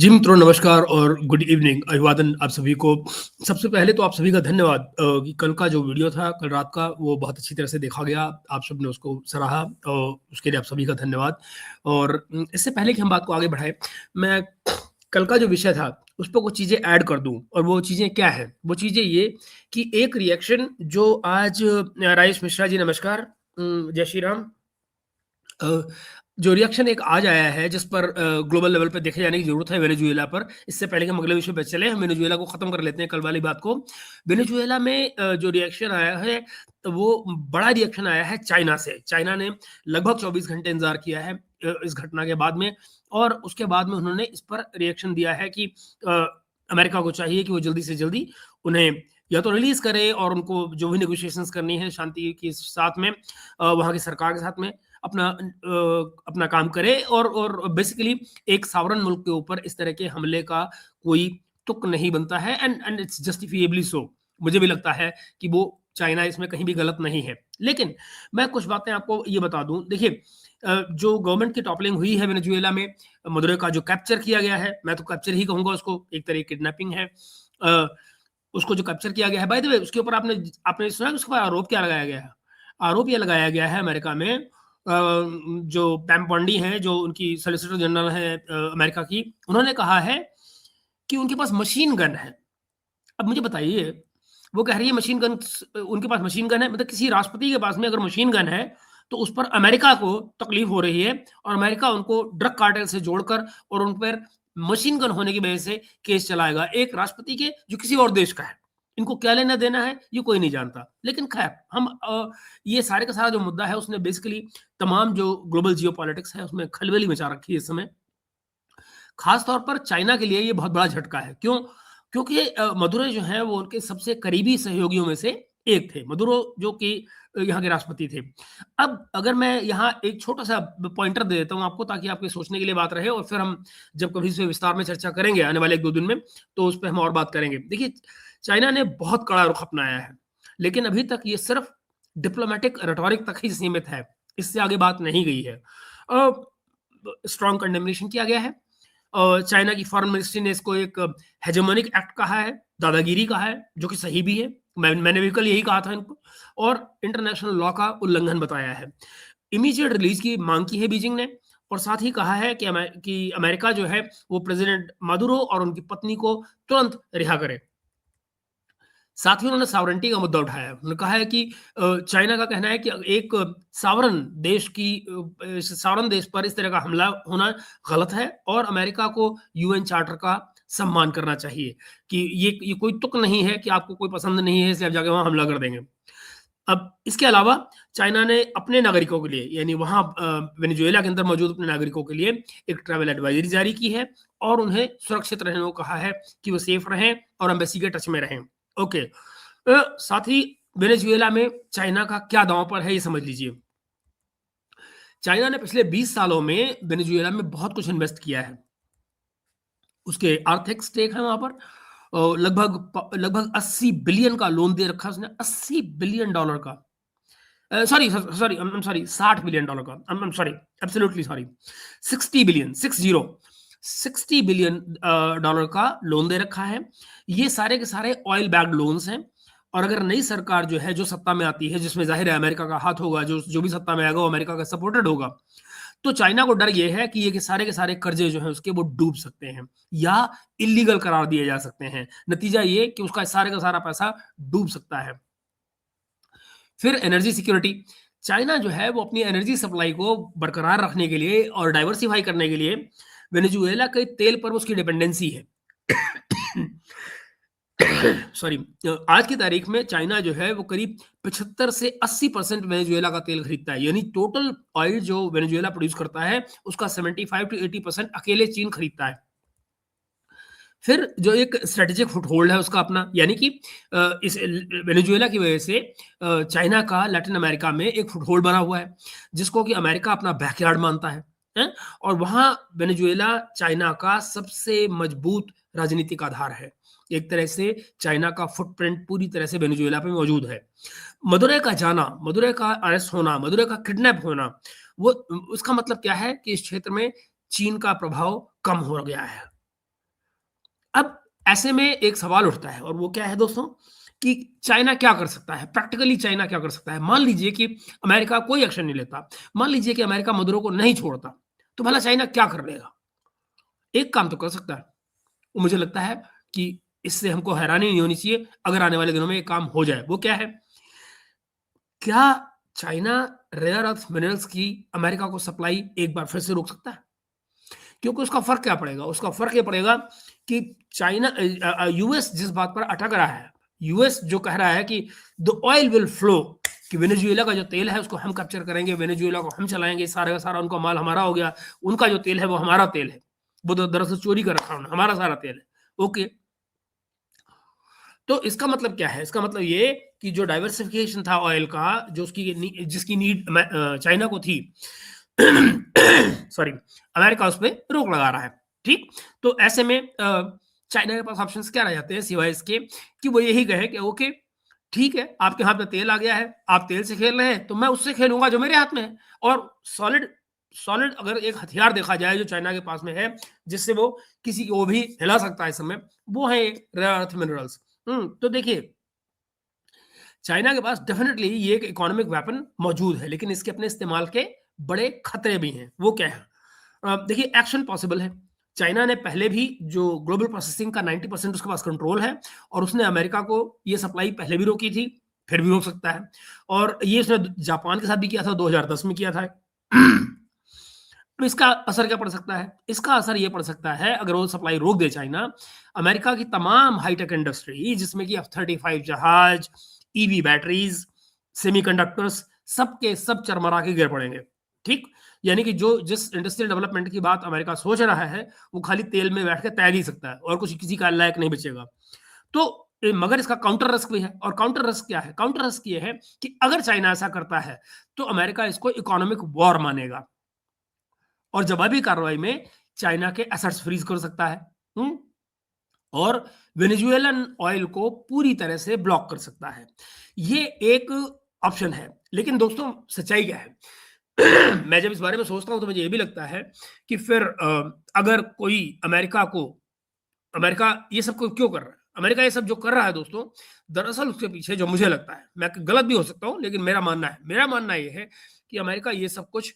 जी मित्रों, नमस्कार और गुड इवनिंग, अभिवादन आप सभी को। सबसे पहले तो आप सभी का धन्यवाद कि कल का जो वीडियो था, कल रात का, वो बहुत अच्छी तरह से देखा गया। आप सबने उसको सराहा और उसके लिए आप सभी का धन्यवाद। और इससे पहले कि हम बात को आगे बढ़ाएं, मैं कल का जो विषय था, उस पर कुछ चीज़ें ऐड कर दूं। और वो चीज़ें क्या हैं? वो चीज़ें ये कि एक रिएक्शन जो आज राजेश मिश्रा जी, नमस्कार, जय श्री राम। जो रिएक्शन एक आज आया है, जिस पर ग्लोबल लेवल पे देखे जाने की ज़रूरत है, वेनेजुएला पर। इससे पहले कि हम अगले विषय पे चलें, हम वेनेजुएला को ख़त्म कर लेते हैं कल वाली बात को। वेनेजुएला में जो रिएक्शन आया है, तो वो बड़ा रिएक्शन आया है चाइना से। चाइना ने लगभग 24 घंटे इंतज़ार किया है इस घटना के बाद में, और उसके बाद में उन्होंने इस पर रिएक्शन दिया है कि अमेरिका को चाहिए कि वो जल्दी से जल्दी उन्हें या तो रिलीज़ करे, और उनको जो भी नेगोशिएशंस करनी है शांति के साथ में, वहाँ की सरकार के साथ में, अपना काम करे। और बेसिकली एक सॉवरेन मुल्क के ऊपर इस तरह के हमले का कोई तुक नहीं बनता है, एंड इट्स जस्टिफिएबली सो। मुझे भी लगता है कि वो चाइना इसमें कहीं भी गलत नहीं है। लेकिन मैं कुछ बातें आपको ये बता दूं। देखिए, जो गवर्नमेंट की टॉपलिंग हुई है वेनेजुएला में, मदुरो का जो कैप्चर किया गया है, मैं तो कैप्चर ही कहूंगा उसको, एक तरह की किडनैपिंग है। अ, उसको जो कैप्चर किया गया है, बाय द वे, उसके ऊपर आपने आपने सुना है उसके ऊपर आरोप क्या लगाया गया है? आरोप ये लगाया गया है अमेरिका में, जो पैम बॉन्डी हैं, जो उनकी सॉलिसिटर जनरल है अमेरिका की, उन्होंने कहा है कि उनके पास मशीन गन है। अब मुझे बताइए, वो कह रही है मशीन गन, उनके पास मशीन गन है, मतलब किसी राष्ट्रपति के पास में अगर मशीन गन है, तो उस पर अमेरिका को तकलीफ हो रही है, और अमेरिका उनको ड्रग कार्टेल से जोड़कर और उन पर मशीन गन होने की वजह से केस चलाएगा, एक राष्ट्रपति के जो किसी और देश का है। इनको क्या लेना देना है, ये कोई नहीं जानता। लेकिन खैर, हम ये सारे का सारा जो मुद्दा है, उसने बेसिकली तमाम जो ग्लोबल जियो पॉलिटिक्स है, उसमें खलबली मचा रखी है इस समय। खास तौर पर चाइना के लिए ये बहुत बड़ा झटका है। क्यों? क्योंकि मदुरो जो है, वो उनके सबसे करीबी सहयोगियों में से एक थे। मदुरो जो कि यहाँ के राष्ट्रपति थे। अब अगर मैं यहाँ एक छोटा-सा पॉइंटर दे देता हूँ आपको, ताकि आपके सोचने के लिए बात रहे, और फिर हम जब कभी इस पे विस्तार में चर्चा करेंगे आने वाले 1-2 दिन में, तो उस पे हम और बात करेंगे। देखिए, चाइना ने बहुत कड़ा रुख अपनाया है, लेकिन अभी तक ये सिर्फ डिप्लोमैटिक रेटोरिक तक ही सीमित है। इससे आगे बात नहीं गई है। स्ट्रॉन्ग कंडेमनेशन किया गया है। चाइना की फॉरेन मिनिस्ट्री ने इसको एक हेजेमोनिक एक्ट कहा है, दादागिरी कहा है, जो कि सही भी है। मैंने भी कल यही कहा था इनको, और इंटरनेशनल लॉ का उल्लंघन बताया है। इमीडिएट रिलीज की मांग की है बीजिंग ने, और साथ ही कहा है कि अमेरिका जो है, वो प्रेसिडेंट मादुरो और उनकी पत्नी को तुरंत रिहा करे। साथ ही उन्होंने सॉवरेनिटी का मुद्दा उठाया है। उन्होंने कहा है कि चाइना का कहना है कि एक सॉवरेन देश पर इस तरह का हमला होना गलत है, और अमेरिका को यूएन चार्टर का सम्मान करना चाहिए, कि ये कोई तुक नहीं है कि आपको कोई पसंद नहीं है, इसलिए आप जाके वहाँ हमला कर देंगे। अब इसके अलावा चाइना ने अपने नागरिकों के लिए, यानी वहाँ वेनेजुएला के अंदर मौजूद अपने नागरिकों के लिए एक ट्रैवल एडवाइजरी जारी की है, और उन्हें सुरक्षित रहने को कहा है कि वो सेफ रहें और एम्बेसी के टच में रहें। ओके। साथ ही वेनेजुएला में चाइना का क्या दांव पर है, ये समझ लीजिए। चाइना ने पिछले 20 सालों में वेनेजुएला में बहुत कुछ इन्वेस्ट किया है। उसके आर्थिक स्टेक है वहां पर, लगभग 80 बिलियन का लोन दे रखा है उसने, $80 बिलियन का। Sorry sorry, I am sorry, $60 billion का। I am sorry, absolutely sorry, 60 billion, 60 billion dollar का लोन दे रखा है। ये सारे के सारे ऑयल बैक्ड लोन्स हैं। और अगर नई सरकार जो है, जो सत्ता में आती है, जिसमें जाहिर है अमेरिका का हाथ होगा, जो भी सत्ता में आएगा वो अमेरिका का सपोर्टेड होगा, तो चाइना को डर ये है कि ये के सारे कर्जे जो हैं उसके, वो डूब सकते हैं या इलीगल करार दिए जा सकते हैं। नतीजा ये कि उसका सारे का सारा पैसा डूब सकता है। फिर एनर्जी सिक्योरिटी। चाइना जो है, वो अपनी एनर्जी सप्लाई को बरकरार रखने के लिए और डाइवर्सिफाई करने के लिए वेनेजुएला के तेल पर उसकी डिपेंडेंसी है। सॉरी, आज की तारीख में चाइना जो है, वो करीब 75 से 80% वेनेजुएला का तेल खरीदता है। यानी टोटल ऑयल जो वेनेजुएला प्रोड्यूस करता है, उसका 75 to 80% अकेले चीन खरीदता है। फिर जो एक स्ट्रेटेजिक फुटहोल्ड है उसका अपना, यानी कि इस वेनेजुएला की वजह से चाइना का लैटिन अमेरिका में एक फुटहोल्ड बना हुआ है, जिसको कि अमेरिका अपना बैकयार्ड मानता है, हैं? और वहाँ वेनेजुएला चाइना का सबसे मजबूत राजनीतिक आधार है। एक तरह से चाइना का फुटप्रिंट पूरी तरह से वेनेजुएला पे मौजूद है। मदुरै का जाना, मदुरै का अरेस्ट होना, मदुरै का किडनैप होना, वो उसका मतलब क्या है कि इस क्षेत्र में चीन का प्रभाव कम हो गया है। ऐसे में एक सवाल उठता है, और वो क्या है दोस्तों, कि चाइना क्या कर सकता है? प्रैक्टिकली चाइना क्या कर सकता है? मान लीजिए कि अमेरिका कोई एक्शन नहीं लेता, मान लीजिए कि अमेरिका मदुरो को नहीं छोड़ता, तो भला चाइना क्या कर लेगा? एक काम तो कर सकता है, और मुझे लगता है कि इससे हमको हैरानी नहीं होनी चाहिए अगर आने वाले दिनों में ये काम हो जाए। वो क्या है? क्या चाइना रेयर अर्थ मिनरल्स की अमेरिका को सप्लाई एक बार फिर से रोक सकता है? क्योंकि उसका फ़र्क क्या पड़ेगा? उसका फ़र्क ये पड़ेगा कि चाइना यूएस जिस बात पर अटक रहा है, यूएस जो कह रहा है कि द ऑयल विल फ्लो, कि वेनेजुएला का जो तेल है उसको हम कैप्चर करेंगे, वेनेजुएला को हम चलाएँगे, सारा का सारा उनका माल हमारा हो गया, उनका जो तेल है वो हमारा तेल है। वो तो दरअसल चोरी कर रखा है उन्होंने, हमारा सारा तेल है। ओके, तो इसका मतलब क्या है? इसका मतलब ये कि जो डाइवर्सिफिकेशन था ऑयल का, जो जिसकी नीड चाइना को थी, सॉरी, अमेरिका उस पे रोक लगा रहा है। ठीक? तो ऐसे में चाइना के पास ऑप्शंस क्या रह जाते हैं सिवाय इसके कि वो यही कहे कि ओके, ठीक है, आपके हाथ में तेल आ गया है, आप तेल से खेल रहे हैं, तो मैं उससे खेलूँगा जो मेरे हाथ में है। और सॉलिड सॉलिड अगर एक हथियार देखा जाए जो चाइना के पास में है, जिससे वो किसी को भी हिला सकता है इस समय, वो है रेयर अर्थ मिनरल्स। तो देखिए, चाइना के पास डेफिनेटली ये एक इकोनॉमिक वेपन मौजूद है, लेकिन इसके अपने इस्तेमाल के बड़े खतरे भी हैं। वो क्या है? देखिए, एक्शन पॉसिबल है। चाइना ने पहले भी जो ग्लोबल प्रोसेसिंग का 90% उसके पास कंट्रोल है, और उसने अमेरिका को ये सप्लाई पहले भी रोकी थी, फिर भी रोक सकता है। और ये उसने जापान के साथ भी किया था, 2010 में किया था। तो इसका असर क्या पड़ सकता है? इसका असर ये पड़ सकता है, अगर वो सप्लाई रोक दे चाइना, अमेरिका की तमाम हाईटेक इंडस्ट्री, जिसमें कि F-35 जहाज, ईवी बैटरीज, सेमीकंडक्टर्स, सब के सब चरमरा के गिर पड़ेंगे। ठीक? यानी कि जो जिस इंडस्ट्रियल डेवलपमेंट की बात अमेरिका सोच रहा है, वो खाली तेल में बैठ के तैर ही सकता है, और कुछ किसी का लायक नहीं बचेगा। तो मगर इसका काउंटर रिस्क भी है, और काउंटर रिस्क क्या है? काउंटर रिस्क ये है कि अगर चाइना ऐसा करता है, तो अमेरिका इसको इकोनॉमिक वॉर मानेगा, और जवाबी कार्रवाई में चाइना के एसेट्स फ्रीज कर सकता है। हुँ? और वेनेजुएलन ऑयल को पूरी तरह से ब्लॉक कर सकता है। ये एक ऑप्शन है। लेकिन दोस्तों, सच्चाई क्या है? मैं जब इस बारे में सोचता हूँ तो मुझे ये भी लगता है कि फिर अगर कोई अमेरिका ये सब क्यों कर रहा है? अमेरिका ये सब जो कर रहा है दोस्तों, दरअसल उसके पीछे जो मुझे लगता है, मैं गलत भी हो सकता हूँ, लेकिन मेरा मानना ये है कि अमेरिका ये सब कुछ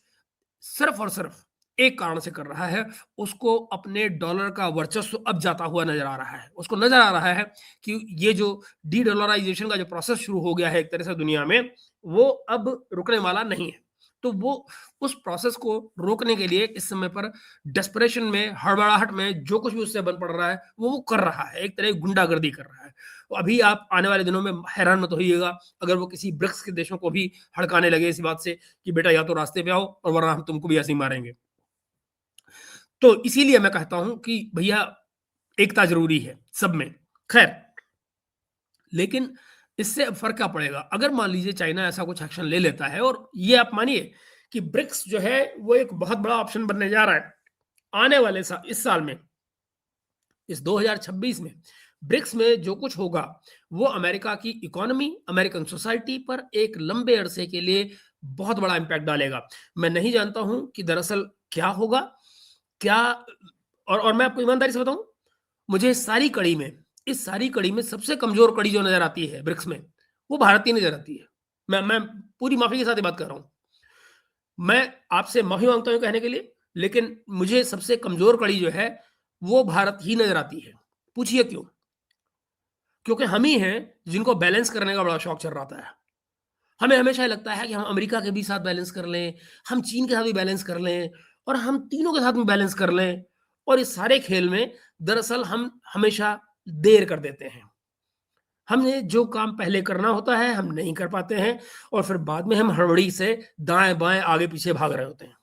सिर्फ और सिर्फ एक कारण से कर रहा है। उसको अपने डॉलर का वर्चस्व अब जाता हुआ नजर आ रहा है। उसको नजर आ रहा है कि ये जो डी डॉलराइजेशन का जो प्रोसेस शुरू हो गया है एक तरह से दुनिया में, वो अब रुकने वाला नहीं है। तो वो उस प्रोसेस को रोकने के लिए इस समय पर डेस्परेशन में, हड़बड़ाहट में, जो कुछ भी उससे बन पड़ रहा है, वो कर रहा है। एक तरह की गुंडागर्दी कर रहा है। तो अभी आप आने वाले दिनों में हैरान मत होइएगा अगर वो किसी ब्रिक्स के देशों को भी हड़काने लगे इसी बात से कि बेटा या तो रास्ते पे आओ, और वरना हम तुमको भी ऐसे ही मारेंगे। तो इसीलिए मैं कहता हूं कि भैया, एकता जरूरी है सब में। खैर, लेकिन इससे अब फर्क क्या पड़ेगा? अगर मान लीजिए चाइना ऐसा कुछ एक्शन ले लेता है, और ये आप मानिए कि ब्रिक्स जो है वो एक बहुत बड़ा ऑप्शन बनने जा रहा है आने वाले इस साल में, इस 2026 में। ब्रिक्स में जो कुछ होगा, वो अमेरिका की इकोनॉमी, अमेरिकन सोसाइटी पर एक लंबे अरसे के लिए बहुत बड़ा इंपैक्ट डालेगा। मैं नहीं जानता हूं कि दरअसल क्या होगा, क्या। और मैं आपको ईमानदारी से बताऊं, मुझे इस सारी कड़ी में सबसे कमजोर कड़ी जो नजर आती है ब्रिक्स में, वो भारत की नजर आती है। मैं पूरी माफी के साथ ये बात कर रहा हूं। मैं आपसे माफी मांगता हूं कहने के लिए, लेकिन मुझे सबसे कमजोर कड़ी जो है, वो भारत ही नजर आती है। पूछिए क्यों? क्योंकि हम ही हैं जिनको बैलेंस करने का बड़ा शौक चल रहा है। हमें हमेशा लगता है कि हम अमेरिका के भी साथ बैलेंस कर लें, हम चीन के साथ भी बैलेंस कर लें, और हम तीनों के साथ में बैलेंस कर लें, और इस सारे खेल में दरअसल हम हमेशा देर कर देते हैं। हमें जो काम पहले करना होता है हम नहीं कर पाते हैं, और फिर बाद में हम हड़बड़ी से दाएं बाएं आगे पीछे भाग रहे होते हैं।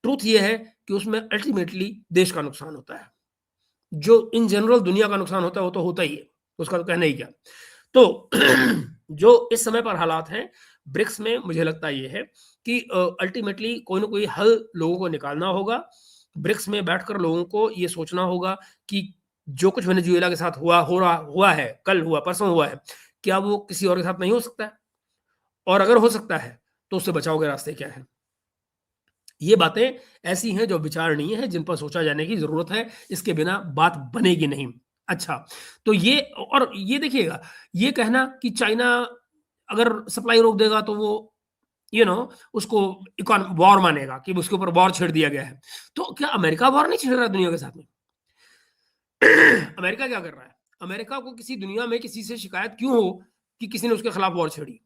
ट्रूथ ये है कि उसमें अल्टीमेटली देश का नुकसान होता है। जो इन जनरल दुनिया का नुकसान होता है वो तो होता ही है, उसका तो कहना ही क्या। तो जो इस समय पर हालात हैं ब्रिक्स में, मुझे लगता ये है कि अल्टीमेटली कोई ना कोई हल लोगों को निकालना होगा। ब्रिक्स में बैठकर लोगों को ये सोचना होगा कि जो कुछ वेनेजुएला के साथ हुआ है, कल हुआ, परसों हुआ है, क्या वो किसी और के साथ नहीं हो सकता है? और अगर हो सकता है, तो उससे बचाव के रास्ते क्या है? ये बातें ऐसी हैं जो विचारणीय हैं, जिन पर सोचा जाने की जरूरत है। इसके बिना बात बनेगी नहीं। अच्छा, तो ये और ये देखिएगा, ये कहना कि चाइना अगर सप्लाई रोक देगा तो वो उसको वॉर मानेगा कि उसके ऊपर वॉर छेड़ दिया गया है। तो क्या अमेरिका वॉर नहीं छेड़ रहा है दुनिया के साथ में? अमेरिका क्या कर रहा है? अमेरिका को किसी दुनिया में किसी से शिकायत क्यों हो कि किसी ने उसके खिलाफ वॉर छेड़ी?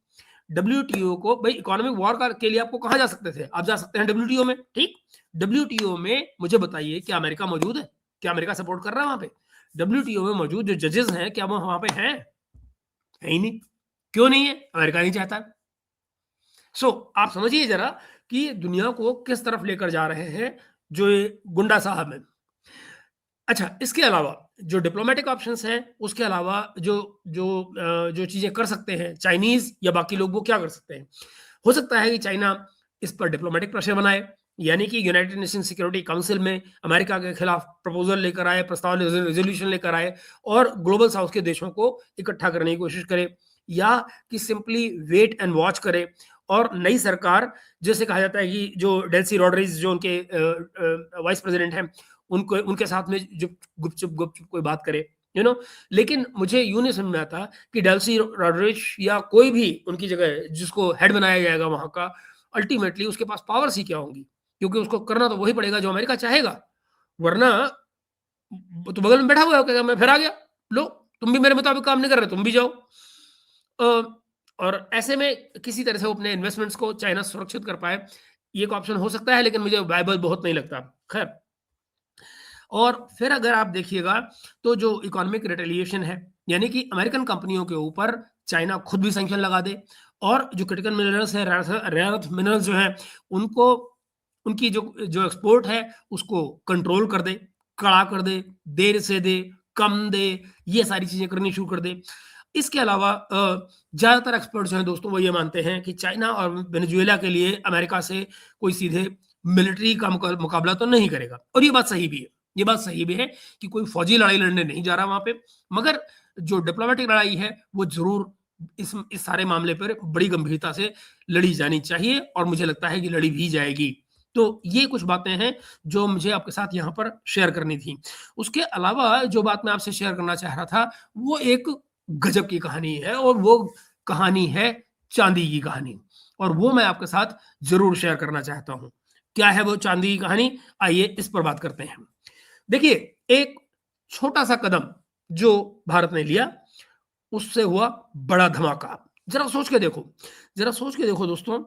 डब्ल्यूटीओ को भाई इकोनॉमिक वॉर के लिए आपको कहाँ जा सकते थे? आप जा सकते हैं डब्ल्यूटीओ में, ठीक? डब्ल्यूटीओ में मुझे बताइए क्या अमेरिका मौजूद है? क्या अमेरिका सपोर्ट कर रहा है वहां पे? डब्ल्यूटीओ में मौजूद जो जजेस हैं क्या वो वहां पे हैं? है ही नहीं। क्यों नहीं है? अमेरिका नहीं चाहता। सो आप समझिए जरा कि दुनिया को किस तरफ लेकर जा रहे हैं जो ये गुंडा साहब हैं। अच्छा, इसके अलावा जो डिप्लोमेटिक ऑप्शंस हैं, उसके अलावा जो जो जो चीज़ें कर सकते हैं चाइनीज़ या बाकी लोग, वो क्या कर सकते हैं? हो सकता है कि चाइना इस पर डिप्लोमेटिक प्रेशर बनाए, यानी कि यूनाइटेड नेशन सिक्योरिटी काउंसिल में अमेरिका के खिलाफ प्रपोजल लेकर आए, प्रस्ताव रेजोल्यूशन लेकर आए और ग्लोबल साउथ के देशों को इकट्ठा करने की कोशिश करे, या कि सिंपली वेट एंड वॉच करे और नई सरकार, जैसे कहा जाता है कि जो डेल्सी रॉड्रिग्स जो उनके वाइस प्रेसिडेंट हैं, उनको उनके साथ में जो गुपचुप कोई बात करे, लेकिन मुझे यूं नहीं समझ में आता कि डेल्सी रॉड्रिग्स या कोई भी उनकी जगह जिसको हेड बनाया जाएगा वहां का, अल्टीमेटली उसके पास पावर्स ही क्या होंगी, क्योंकि उसको करना तो वही पड़ेगा जो अमेरिका चाहेगा। वरना तो बगल में बैठा हुआ है, मैं फिर आ गया, लो तुम भी मेरे मुताबिक काम नहीं कर रहे, तुम भी जाओ। और ऐसे में किसी तरह से वो अपने इन्वेस्टमेंट्स को चाइना सुरक्षित कर पाए, ये एक ऑप्शन हो सकता है, लेकिन मुझे वायबल बहुत नहीं लगता। खैर, और फिर अगर आप देखिएगा तो जो इकोनॉमिक रिटेलिएशन है, यानी कि अमेरिकन कंपनियों के ऊपर चाइना खुद भी सैंक्शन लगा दे और जो क्रिटिकल मिनरल्स है, रेयर अर्थ मिनरल्स जो हैं, उनको उनकी जो जो एक्सपोर्ट है उसको कंट्रोल कर दे, कड़ा कर दे, देर से दे, कम दे, ये सारी चीजें करनी शुरू कर दे। इसके अलावा ज्यादातर एक्सपर्ट्स जो हैं दोस्तों, वो ये मानते हैं कि चाइना और वेनेजुएला के लिए अमेरिका से कोई सीधे मिलिट्री का मुकाबला तो नहीं करेगा, और ये बात सही भी है। ये बात सही भी है कि कोई फौजी लड़ाई लड़ने नहीं जा रहा वहां पे, मगर जो डिप्लोमेटिक लड़ाई है वो जरूर इस सारे मामले पर बड़ी गंभीरता से लड़ी जानी चाहिए, और मुझे लगता है कि लड़ी भी जाएगी। तो ये कुछ बातें हैं जो मुझे आपके साथ यहाँ पर शेयर करनी थी। उसके अलावा जो बात मैं आपसे शेयर करना चाह रहा था, वो एक गजब की कहानी है, और वो कहानी है चांदी की कहानी, और वो मैं आपके साथ जरूर शेयर करना चाहता हूं। क्या है वो चांदी की कहानी? आइए इस पर बात करते हैं। देखिए, एक छोटा सा कदम जो भारत ने लिया, उससे हुआ बड़ा धमाका। जरा सोच के देखो, जरा सोच के देखो दोस्तों।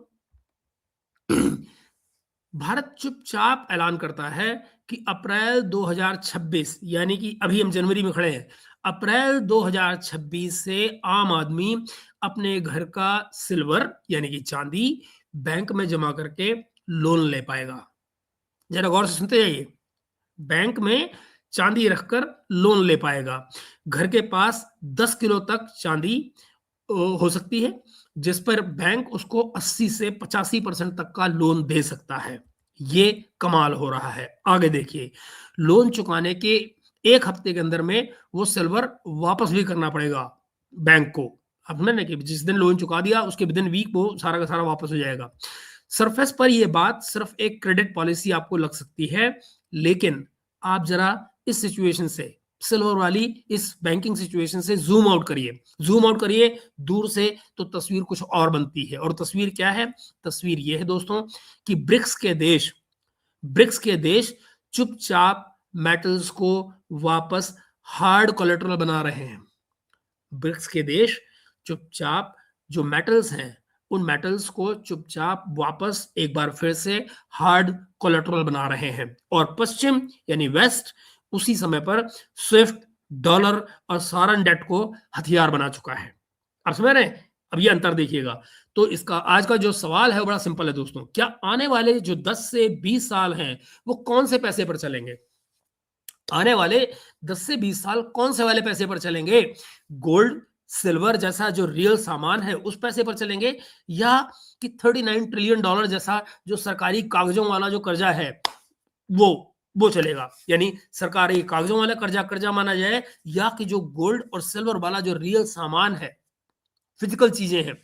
भारत चुपचाप ऐलान करता है कि अप्रैल 2026, यानी कि अभी हम जनवरी में खड़े हैं, अप्रैल 2026 से आम आदमी अपने घर का सिल्वर यानी कि चांदी बैंक में जमा करके लोन ले पाएगा। जरा गौर से सुनते जाइए, बैंक में चांदी रखकर लोन ले पाएगा। घर के पास 10 किलो तक चांदी हो सकती है, जिस पर बैंक उसको 80 से 85% तक का लोन दे सकता है। ये कमाल हो रहा है। आगे देखिए, लोन चुकाने के एक हफ्ते के अंदर में वो सिल्वर वापस भी करना पड़ेगा बैंक को। अब मैंने कि जिस दिन लोन चुका दिया उसके विदिन वीक वो सारा का सारा वापस हो जाएगा। सरफेस पर यह बात सिर्फ एक क्रेडिट पॉलिसी आपको लग सकती है, लेकिन आप जरा इस सिचुएशन से, सिल्वर वाली इस बैंकिंग सिचुएशन से जूम आउट करिए, जूम आउट करिए दूर से, तो तस्वीर कुछ और बनती है। और तस्वीर क्या है? तस्वीर यह है दोस्तों कि ब्रिक्स के देश चुपचाप मेटल्स को वापस हार्ड कोलेटरल बना रहे हैं। ब्रिक्स के देश चुपचाप जो मेटल्स हैं, उन मेटल्स को चुपचाप वापस एक बार फिर से हार्ड कोलेटरल बना रहे हैं, और पश्चिम यानी वेस्ट उसी समय पर स्विफ्ट, डॉलर और सारन डेट को हथियार बना चुका है। अब समझ रहे हैं? अब ये अंतर देखिएगा। तो इसका आज का जो सवाल है वो बड़ा सिंपल है दोस्तों, क्या आने वाले जो 10 से 20 साल हैं वो कौन से पैसे पर चलेंगे? आने वाले 10 से 20 साल कौन से वाले पैसे पर चलेंगे? गोल्ड, सिल्वर जैसा जो रियल सामान है उस पैसे पर चलेंगे, या कि 39 ट्रिलियन डॉलर जैसा जो सरकारी कागजों वाला जो कर्जा है वो चलेगा? यानी सरकारी कागजों वाला कर्जा माना जाए, या कि जो गोल्ड और सिल्वर वाला जो रियल सामान है, फिजिकल चीजें हैं,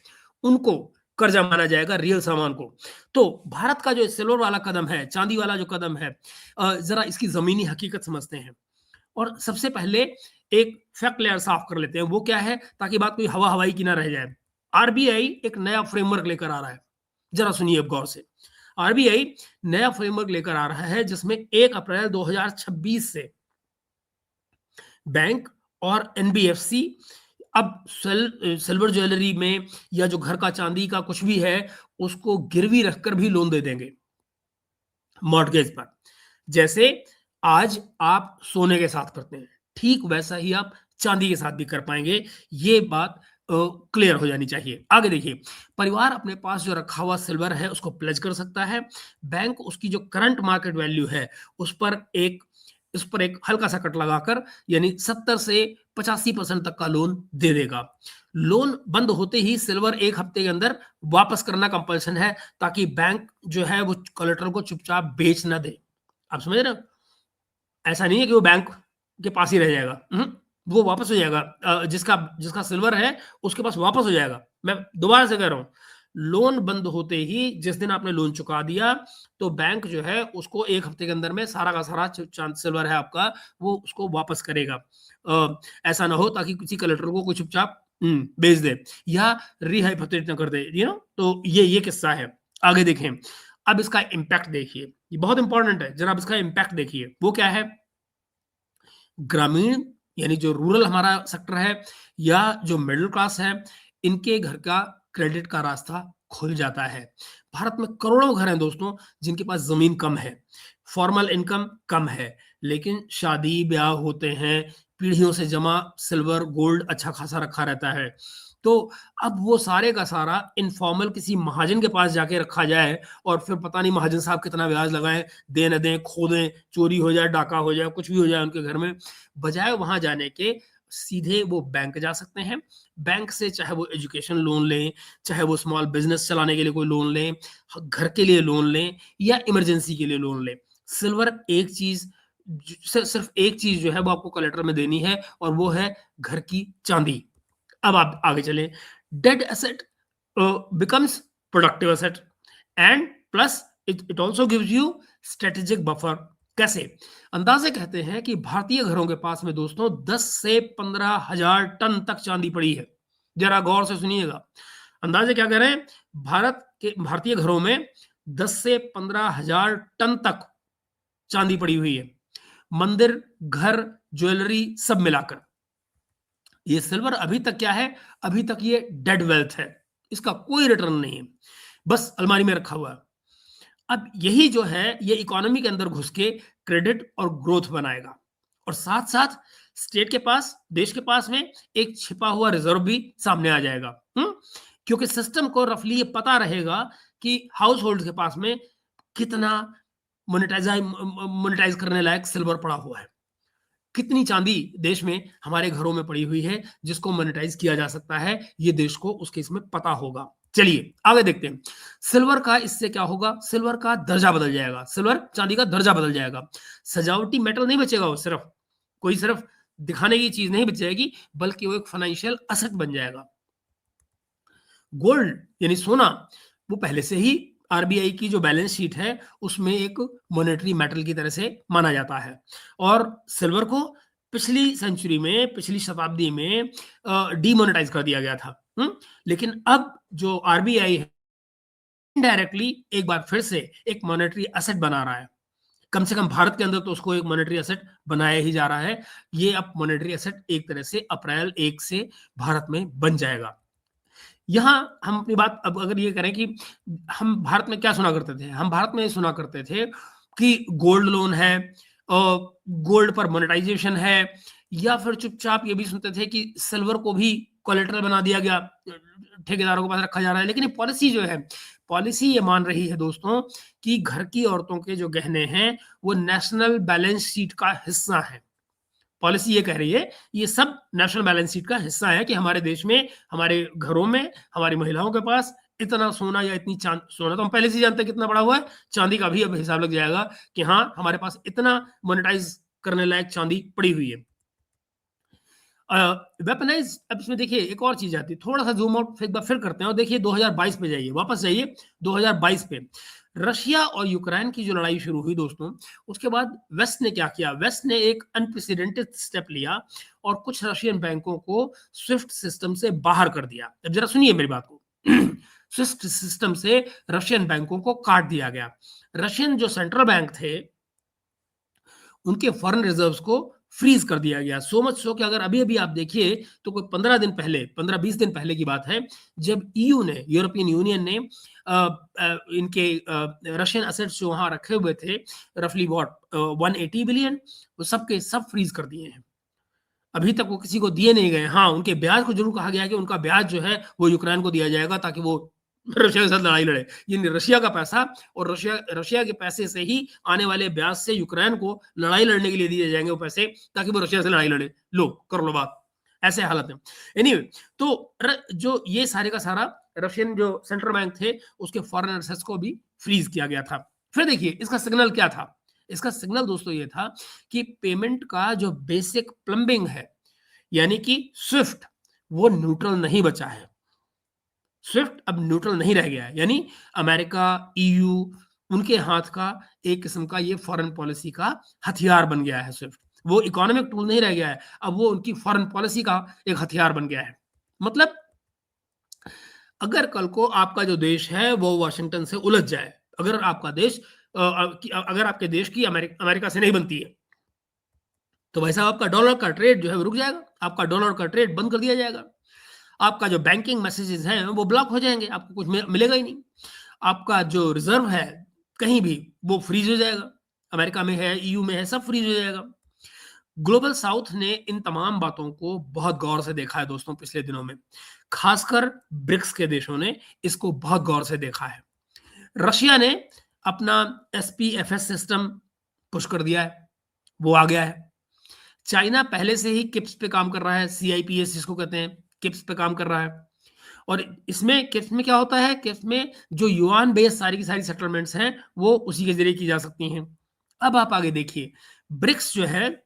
उनको कर्जा माना जाएगा, रियल सामान को? तो भारत का जो सिल्वर वाला कदम है, चांदी वाला जो कदम है, जरा इसकी जमीनी हकीकत समझते हैं। और सबसे पहले एक फैक्ट लेयर साफ कर लेते हैं, वो क्या है, ताकि बात कोई हवा हवाई की ना रह जाए। आरबीआई एक नया फ्रेमवर्क लेकर आ रहा है, जरा सुनिए अब गौर से। आरबीआई नया फ्रेमवर्क लेकर आ रहा है जिसमें 1 अप्रैल 2026 से बैंक और एनबीएफसी अब सिल्वर ज्वेलरी में या जो घर का चांदी का कुछ भी है उसको गिरवी रखकर भी लोन दे देंगे मॉर्टगेज पर। जैसे आज आप सोने के साथ करते हैं, ठीक वैसा ही आप चांदी के साथ भी कर पाएंगे। ये बात क्लियर हो जानी चाहिए। आगे देखिए, परिवार अपने पास जो रखा हुआ सिल्वर है उसको प्लेज कर सकता है। बैंक उसकी जो करंट मार्केट वैल्यू है उस पर एक हल्का सा कट लगाकर यानी 70 से 85% तक का लोन दे देगा। लोन बंद होते ही सिल्वर 1 हफ्ते के अंदर वापस करना कंपल्सन है, ताकि बैंक जो है वो कोलेटरल को चुपचाप बेच ना दे। आप समझ रहे हो? ऐसा नहीं है कि वो बैंक के पास ही रह जाएगा। वो वापस हो जाएगा। जिसका जिसका सिल्वर है उसके पास वापस हो जाएगा। मैं दोबारा से कह रहा हूं, लोन बंद होते ही जिस दिन आपने लोन चुका दिया तो बैंक जो है उसको 1 हफ्ते के अंदर में सारा का सारा सिल्वर है आपका वो उसको वापस करेगा। ऐसा ना हो ताकि किसी कलेक्टर को कोई चुपचाप बेच दे या रिहाइपोथेकेट ना कर दे, तो ये किस्सा है। आगे देखें, अब इसका इम्पैक्ट देखिए, ये बहुत इंपॉर्टेंट है। जनाब इसका इम्पैक्ट देखिए, वो क्या है। ग्रामीण यानी जो रूरल हमारा सेक्टर है या जो मिडिल क्लास है, इनके घर का क्रेडिट का रास्ता खुल जाता है। भारत में करोड़ों घर हैं दोस्तों जिनके पास जमीन कम है, फॉर्मल इनकम कम है, लेकिन शादी ब्याह होते हैं, पीढ़ियों से जमा सिल्वर गोल्ड अच्छा खासा रखा रहता है। तो अब वो सारे का सारा इनफॉर्मल किसी महाजन के पास जाके रखा जाए और फिर पता नहीं महाजन साहब कितना ब्याज लगाएं, दे न दें, खो दें, चोरी हो जाए, डाका हो जाए, कुछ भी हो जाए उनके घर में, बजाय वहां जाने के सीधे वो बैंक जा सकते हैं। बैंक से चाहे वो एजुकेशन लोन लें, चाहे वो स्मॉल बिजनेस चलाने के लिए कोई लोन लें, घर के लिए लोन लें या इमरजेंसी के लिए लोन लें। सिल्वर एक चीज, सिर्फ एक चीज जो है वो आपको कलेक्टर में देनी है और वो है घर की चांदी। अब आप आगे चलें। Dead asset becomes productive asset and plus it also gives you strategic buffer. कैसे? अंदाजे कहते हैं कि भारतीय घरों के पास में दोस्तों 10 से 15,000 टन तक चांदी पड़ी है। जरा गौर से सुनिएगा, अंदाजे क्या कह रहे हैं, भारतीय घरों में 10 से 15,000 टन तक चांदी पड़ी हुई है, मंदिर, घर, ज्वेलरी सब मिलाकर। ये सिल्वर अभी तक क्या है, अभी तक ये डेड वेल्थ है, इसका कोई रिटर्न नहीं है, बस अलमारी में रखा हुआ है। अब यही जो है ये इकोनॉमी के अंदर घुस के क्रेडिट और ग्रोथ बनाएगा और साथ साथ स्टेट के पास, देश के पास में एक छिपा हुआ रिजर्व भी सामने आ जाएगा। क्योंकि सिस्टम को रफली ये पता रहेगा कि हाउस होल्ड के पास में कितना मोनेटाइज करने लायक सिल्वर पड़ा हुआ है, कितनी चांदी देश में हमारे घरों में पड़ी हुई है जिसको मोनेटाइज किया जा सकता है, ये देश को उसके इसमें पता होगा। चलिए आगे देखते हैं। सिल्वर का इससे क्या होगा, सिल्वर का दर्जा बदल जाएगा, सिल्वर चांदी का दर्जा बदल जाएगा। सजावटी मेटल नहीं बचेगा, वो सिर्फ दिखाने की चीज नहीं बच जाएगी, बल्कि वो एक फाइनेंशियल असेट बन जाएगा। गोल्ड यानी सोना, वो पहले से ही आरबीआई की जो बैलेंस शीट है उसमें एक मॉनेटरी मेटल की तरह से माना जाता है और सिल्वर को पिछली सेंचुरी में, पिछली शताब्दी में डीमोनेटाइज कर दिया गया था। लेकिन अब जो आरबीआई है इनडायरेक्टली एक बार फिर से एक मॉनेटरी एसेट बना रहा है, कम से कम भारत के अंदर तो उसको एक मॉनेटरी एसेट बनाया ही जा रहा है। ये अब मॉनेटरी एसेट एक तरह से अप्रैल 1 से भारत में बन जाएगा। यहां हम अपनी बात अब अगर ये करें कि हम भारत में क्या सुना करते थे, हम भारत में सुना करते थे कि गोल्ड लोन है, गोल्ड पर मोनेटाइजेशन है, या फिर चुपचाप ये भी सुनते थे कि सिल्वर को भी कोलेटरल बना दिया गया, ठेकेदारों के पास रखा जा रहा है। लेकिन ये पॉलिसी जो है, पॉलिसी ये मान रही है दोस्तों कि घर की औरतों के जो गहने हैं वो नेशनल बैलेंस शीट का हिस्सा है। पॉलिसी ये कह रही है ये सब नेशनल बैलेंस शीट का हिस्सा है कि हमारे देश में, हमारे घरों में, हमारी महिलाओं के पास इतना सोना या इतनी सोना तो हम पहले से जानते हैं कितना बड़ा हुआ है, चांदी का भी अब हिसाब लग जाएगा कि हाँ हमारे पास इतना मोनेटाइज करने लायक चांदी पड़ी हुई है। वेपनाइज, अब इसमें देखिए एक और चीज आती है, थोड़ा सा जूम आउट एक बार फिर करते हैं और देखिए 2022 पे जाइए, वापस जाइए 2022 पे। रशिया और यूक्रेन की जो लड़ाई शुरू हुई दोस्तों, उसके बाद वेस्ट ने क्या किया, वेस्ट ने एक अनप्रेसिडेंटेड स्टेप लिया और कुछ रशियन बैंकों को स्विफ्ट सिस्टम से बाहर कर दिया। अब जरा सुनिए मेरी बात को। स्विफ्ट सिस्टम से रशियन बैंकों को काट दिया गया। रशियन जो सेंट्रल बैंक थे उनके फॉरेन रिजर्व्स को फ्रीज कर दिया गया। सो मच सो कि अगर अभी अभी आप देखिए तो कोई 15 दिन पहले, 15-20 दिन पहले की बात है, जब ईयू ने, यूरोपियन यूनियन ने इनके रशियन असेट्स जो वहां रखे हुए थे, रफली वॉट 180 बिलियन, वो सब के सब फ्रीज कर दिए हैं। अभी तक वो किसी को दिए नहीं गए। हाँ, उनके ब्याज को जरूर कहा गया कि उनका ब्याज जो है वो यूक्रेन को दिया जाएगा ताकि वो रशिया के साथ लड़ाई लड़े। ये रशिया का पैसा और रशिया रशिया के पैसे से ही आने वाले ब्याज से यूक्रेन को लड़ाई लड़ने के लिए दिए जाएंगे वो पैसे, ताकि वो रशिया से लड़ाई लड़े। लो कर लो बात, ऐसे हालत है। एनीवे, तो जो ये सारे का सारा रशियन जो सेंट्रल बैंक थे उसके फॉरेन एसेट्स को भी फ्रीज किया गया था। फिर देखिए इसका सिग्नल क्या था। इसका सिग्नल दोस्तों ये था कि पेमेंट का जो बेसिक प्लम्बिंग है, यानी कि स्विफ्ट, वो न्यूट्रल नहीं बचा है। स्विफ्ट अब न्यूट्रल नहीं रह गया है, यानी अमेरिका, ईयू, उनके हाथ का एक किस्म का ये फॉरेन पॉलिसी का हथियार बन गया है स्विफ्ट। वो इकोनॉमिक टूल नहीं रह गया है, अब वो उनकी फॉरेन पॉलिसी का एक हथियार बन गया है। मतलब अगर कल को आपका जो देश है वो वाशिंगटन से उलझ जाए, अगर आपका देश अगर आपके देश की अमेरिका से नहीं बनती है, तो भाई साहब आपका डॉलर का ट्रेड जो है वो रुक जाएगा, आपका डॉलर का ट्रेड बंद कर दिया जाएगा, आपका जो बैंकिंग मैसेजेस हैं वो ब्लॉक हो जाएंगे, आपको कुछ मिलेगा ही नहीं, आपका जो रिजर्व है कहीं भी वो फ्रीज हो जाएगा, अमेरिका में है, ईयू में है, सब फ्रीज हो जाएगा। ग्लोबल साउथ ने इन तमाम बातों को बहुत गौर से देखा है दोस्तों पिछले दिनों में, खासकर ब्रिक्स के देशों ने इसको बहुत गौर से देखा है। रशिया ने अपना एसपीएफएस सिस्टम पुश कर दिया है, वो आ गया है। चाइना पहले से ही किप्स पे काम कर रहा है, सीआईपीएस जिसको कहते हैं, किप्स पे काम कर रहा है। और इसमें किप्स में क्या होता है, किप्स में जो युआन बेस्ड सारी की सारी सेटलमेंट्स हैं वो उसी के जरिए की जा सकती हैं। अब आप आगे देखिए, ब्रिक्स जो है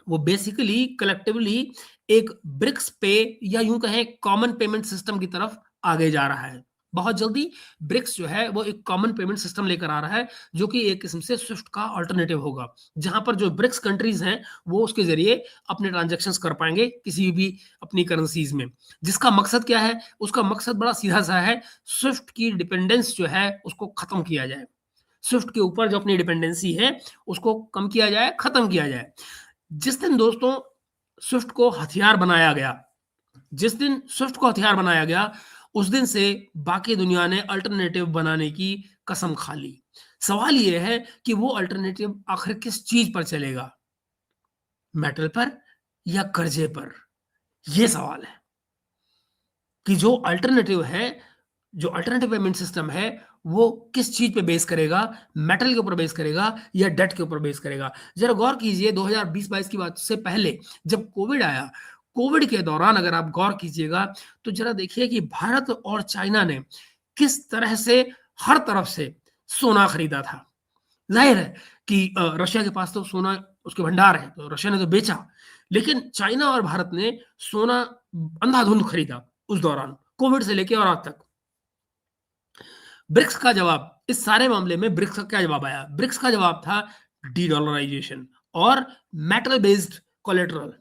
वो बेसिकली कलेक्टिवली एक ब्रिक्स पे, या यूं कहें कॉमन पेमेंट सिस्टम की तरफ आगे जा रहा है। बहुत जल्दी ब्रिक्स जो है वो एक कॉमन पेमेंट सिस्टम लेकर आ रहा है, जो कि एक किस्म से स्विफ्ट का अल्टरनेटिव होगा, जहां पर जो ब्रिक्स कंट्रीज हैं वो उसके जरिए अपने ट्रांजैक्शंस कर पाएंगे किसी भी अपनी करेंसीज में। जिसका मकसद क्या है, उसका मकसद बड़ा सीधा सा है, स्विफ्ट की डिपेंडेंस जो है उसको खत्म किया जाए, स्विफ्ट के ऊपर जो अपनी डिपेंडेंसी है उसको कम किया जाए, खत्म किया जाए। जिस दिन दोस्तों स्विफ्ट को हथियार बनाया गया, जिस दिन स्विफ्ट को हथियार बनाया गया, उस दिन से बाकी दुनिया ने अल्टरनेटिव बनाने की कसम खा ली। सवाल यह है कि वो अल्टरनेटिव आखिर किस चीज पर चलेगा, मेटल पर या कर्जे पर? यह सवाल है कि जो अल्टरनेटिव पेमेंट सिस्टम है वो किस चीज पे बेस करेगा, मेटल के ऊपर बेस करेगा या डेट के ऊपर बेस करेगा। जरा गौर कीजिए 2020-22 की बात से पहले जब कोविड आया, कोविड के दौरान अगर आप गौर कीजिएगा तो जरा देखिए कि भारत और चाइना ने किस तरह से हर तरफ से सोना खरीदा था। जाहिर है कि रशिया के पास तो सोना उसके भंडार है तो रशिया ने तो बेचा, लेकिन चाइना और भारत ने सोना अंधाधुंध खरीदा उस दौरान, कोविड से लेकर और आज तक। ब्रिक्स का जवाब इस सारे मामले में, ब्रिक्स का क्या जवाब आया? ब्रिक्स का जवाब था डी-डॉलराइजेशन और मेटल बेस्ड कोलेटरल।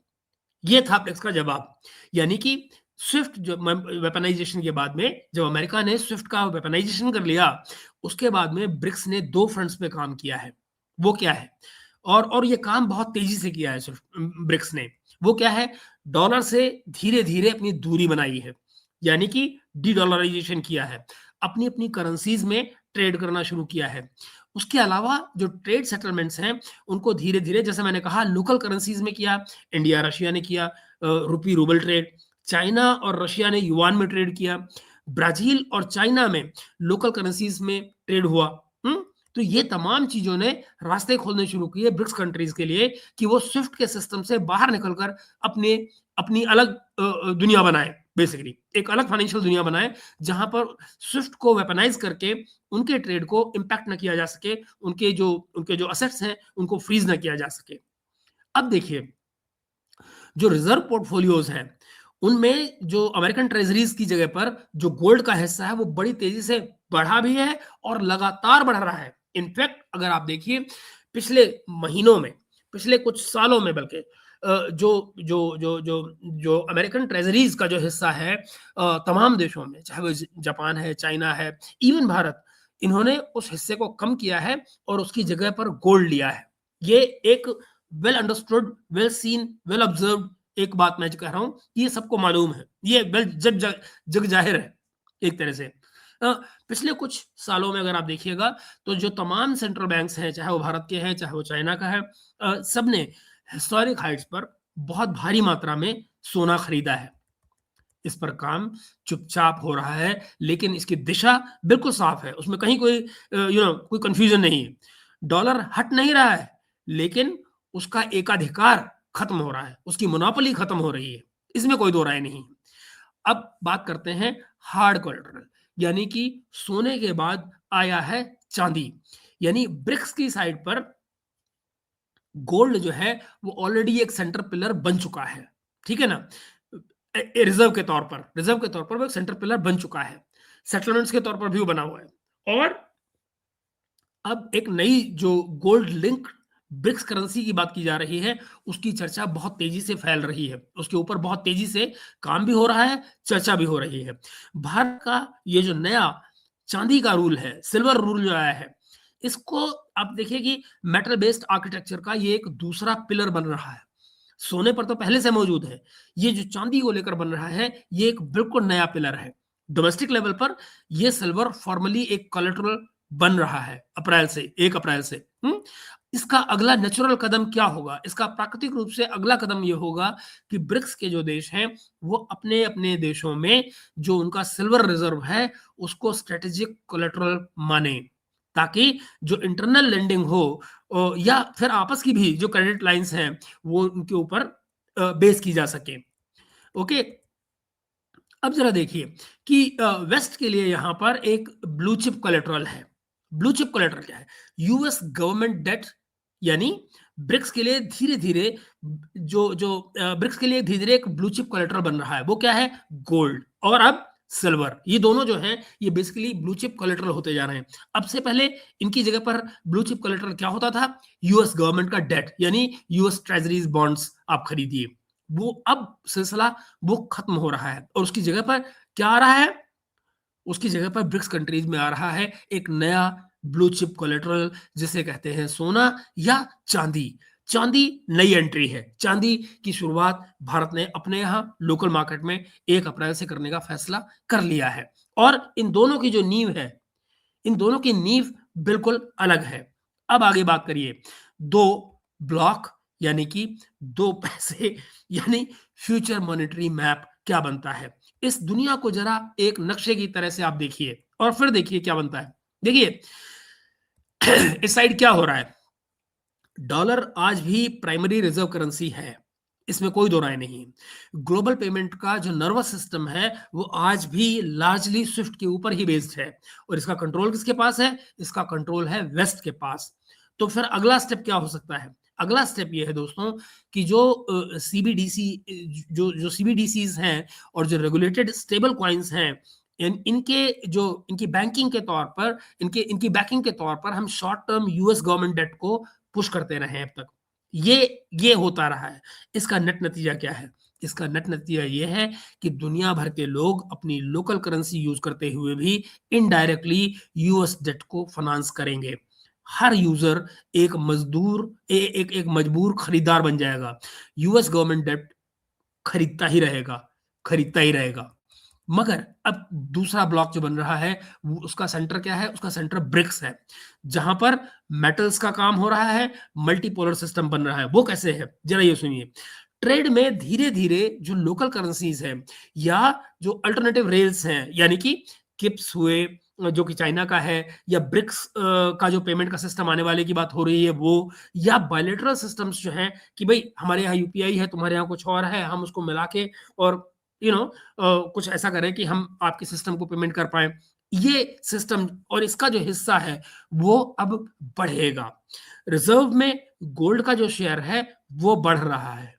ये था ब्रिक्स का जवाब। यानी कि स्विफ्ट जो वेपनाइजेशन के बाद में, जब अमेरिका ने स्विफ्ट का वेपनाइजेशन कर लिया, उसके बाद में ब्रिक्स ने दो फ्रंट्स पे काम किया है। वो क्या है, और ये काम बहुत तेजी से किया है ब्रिक्स ने। वो क्या है, डॉलर से धीरे धीरे अपनी दूरी बनाई है, यानी कि डी डॉलराइजेशन किया है, अपनी अपनी करेंसीज में ट्रेड करना शुरू किया है। उसके अलावा जो ट्रेड सेटलमेंट्स हैं उनको धीरे धीरे, जैसे मैंने कहा, लोकल करेंसीज में किया। इंडिया रशिया ने किया रुपी रूबल ट्रेड, चाइना और रशिया ने युआन में ट्रेड किया, ब्राजील और चाइना में लोकल करेंसीज में ट्रेड हुआ। तो ये तमाम चीजों ने रास्ते खोलने शुरू किए ब्रिक्स कंट्रीज के लिए कि वो स्विफ्ट के सिस्टम से बाहर निकलकर अपनी अलग दुनिया बनाए, बेसिकली एक अलग फाइनेंशियल दुनिया बनाए, जहां पर स्विफ्ट को वेपनाइज करके उनके ट्रेड को इंपैक्ट न किया जा सके, उनके जो असेट्स हैं उनको फ्रीज न किया जा सके। अब देखिए, जो रिजर्व पोर्टफोलियोज हैं उनमें जो अमेरिकन ट्रेजरीज की जगह पर जो गोल्ड का हिस्सा है वो बड़ी तेजी से बढ़ा भी है और लगातार बढ़ रहा है। इनफैक्ट अगर आप देखिए पिछले महीनों में, पिछले कुछ सालों में बल्कि जो जो जो जो जो अमेरिकन ट्रेजरीज का जो हिस्सा है तमाम देशों में, चाहे वो जापान है, चाइना है, इवन भारत, इन्होंने उस हिस्से को कम किया है और उसकी जगह पर गोल्ड लिया है। ये एक well understood, well seen, well observed एक बात मैं जो कह रहा हूं, ये सबको मालूम है, ये वेल जग जाहिर है एक तरह से। पिछले कुछ सालों में अगर आप देखिएगा तो जो तमाम सेंट्रल बैंक्स हैं, चाहे वो भारत के हैं, चाहे वो चाइना का है, सबने हिस्टोरिक हाइट्स पर बहुत भारी मात्रा में सोना खरीदा है। इस पर काम चुपचाप हो रहा है, लेकिन इसकी दिशा बिल्कुल साफ है, उसमें कहीं कोई कोई कंफ्यूजन नहीं है। डॉलर हट नहीं रहा है, लेकिन उसका एकाधिकार खत्म हो रहा है, उसकी मोनोपोली खत्म हो रही है, इसमें कोई दो राय नहीं। अब बात करते हैं हार्ड कोलेटरल, यानी कि सोने के बाद आया है चांदी। यानी ब्रिक्स की साइड पर गोल्ड जो है वो ऑलरेडी एक सेंटर पिलर बन चुका है, ठीक है ना। रिजर्व के तौर पर वो एक सेंटर पिलर बन चुका है, सेटलमेंट्स के तौर पर भी वो बना हुआ है। और अब एक नई जो गोल्ड लिंक ब्रिक्स करेंसी की बात की जा रही है, उसकी चर्चा बहुत तेजी से फैल रही है, उसके ऊपर बहुत तेजी से काम भी हो रहा है, चर्चा भी हो रही है। भारत का ये जो नया चांदी का रूल है, सिल्वर रूल जो आया है, इसको आप देखिए कि मेटल बेस्ड आर्किटेक्चर का ये एक दूसरा पिलर बन रहा है। सोने पर तो पहले से मौजूद है, ये जो चांदी को लेकर बन रहा है, ये एक बिल्कुल नया पिलर है। डोमेस्टिक लेवल पर ये सिल्वर फॉर्मली एक कोलेटरल बन रहा है अप्रैल से, 1 अप्रैल से। इसका अगला नेचुरल कदम क्या होगा? इसका प्राकृतिक रूप से अगला कदम ये होगा कि ब्रिक्स के जो देश हैं, वो अपने अपने देशों में जो उनका सिल्वर रिजर्व है, उसको स्ट्रेटेजिक कोलेटरल माने, ताकि जो इंटरनल लेंडिंग हो या फिर आपस की भी जो क्रेडिट लाइंस हैं, वो उनके ऊपर बेस की जा सके। ओके, अब जरा देखिए कि वेस्ट के लिए यहां पर एक ब्लू चिप कोलेटरल है। ब्लू चिप कोलेटरल क्या है? यूएस गवर्नमेंट डेट, यानी ब्रिक्स के लिए धीरे धीरे जो जो ब्रिक्स के लिए धीरे धीरे एक ब्लू चिप कोलेटरल बन रहा है, वो क्या है? गोल्ड और अब सिल्वर। ये दोनों जो हैं, ये बेसिकली ब्लू चिप कोलेटरल होते जा रहे हैं। अब से पहले इनकी जगह पर ब्लू चिप कोलेटरल क्या होता था? यूएस गवर्नमेंट का डेट, यानी यूएस ट्रेजरीज बॉन्ड्स आप खरीदिए। वो अब सिलसिला वो खत्म हो रहा है और उसकी जगह पर क्या आ रहा है? उसकी जगह पर ब्रिक्स कंट्रीज में आ रहा है एक नया ब्लू चिप कोलेटरल, जिसे कहते हैं सोना या चांदी। चांदी नई एंट्री है। चांदी की शुरुआत भारत ने अपने यहां लोकल मार्केट में 1 अप्रैल से करने का फैसला कर लिया है। और इन दोनों की जो नींव है, इन दोनों की नींव बिल्कुल अलग है। अब आगे बात करिए, दो ब्लॉक यानी कि दो पैसे, यानी फ्यूचर मॉनेटरी मैप क्या बनता है? इस दुनिया को जरा एक नक्शे की तरह से आप देखिए और फिर देखिए क्या बनता है। देखिए इस साइड क्या हो रहा है? डॉलर आज भी प्राइमरी रिजर्व करेंसी है, इसमें कोई दो राय नहीं। ग्लोबल पेमेंट का जो नर्वस सिस्टम है, वो आज भी लार्जली स्विफ्ट के ऊपर ही बेस्ड है। और इसका कंट्रोल किसके पास है? इसका कंट्रोल है वेस्ट के पास। तो फिर अगला स्टेप क्या हो सकता है? अगला स्टेप ये है दोस्तों कि जो सीबीडीसी, जो सीबीडीसीज हैं और जो रेगुलेटेड स्टेबल कॉइन्स हैं, इनके जो इनकी बैंकिंग के तौर पर, इनके इनकी बैकिंग के तौर पर हम short term US government debt को पुश करते रहे अब तक। ये होता रहा है। इसका नेट नतीजा क्या है? इसका नेट नतीजा ये है कि दुनिया भर के लोग अपनी लोकल करेंसी यूज करते हुए भी इनडायरेक्टली यूएस डेट को फाइनेंस करेंगे। हर यूजर एक मजदूर एक मजबूर खरीदार बन जाएगा। यूएस गवर्नमेंट डेट खरीदता ही रहेगा, खरीदता ही रहेगा। मगर अब दूसरा ब्लॉक जो बन रहा है, वो उसका सेंटर क्या है? उसका सेंटर ब्रिक्स है, जहां पर मेटल्स का काम हो रहा है, मल्टीपोलर सिस्टम बन रहा है। वो कैसे है? जरा ये सुनिए। ट्रेड में धीरे धीरे जो लोकल करेंसीज हैं या जो अल्टरनेटिव रेल्स हैं, यानी कि किप्स हुए जो कि चाइना का है, या ब्रिक्स का जो पेमेंट का सिस्टम आने वाले की बात हो रही है वो, या बायलेटरल सिस्टम्स जो हैं कि भाई हमारे यहाँ यूपीआई है, तुम्हारे यहाँ कुछ और है, हम उसको मिला के और कुछ ऐसा करें कि हम आपके सिस्टम को पेमेंट कर पाए। ये सिस्टम और इसका जो हिस्सा है वो अब बढ़ेगा। रिजर्व में गोल्ड का जो शेयर है वो बढ़ रहा है।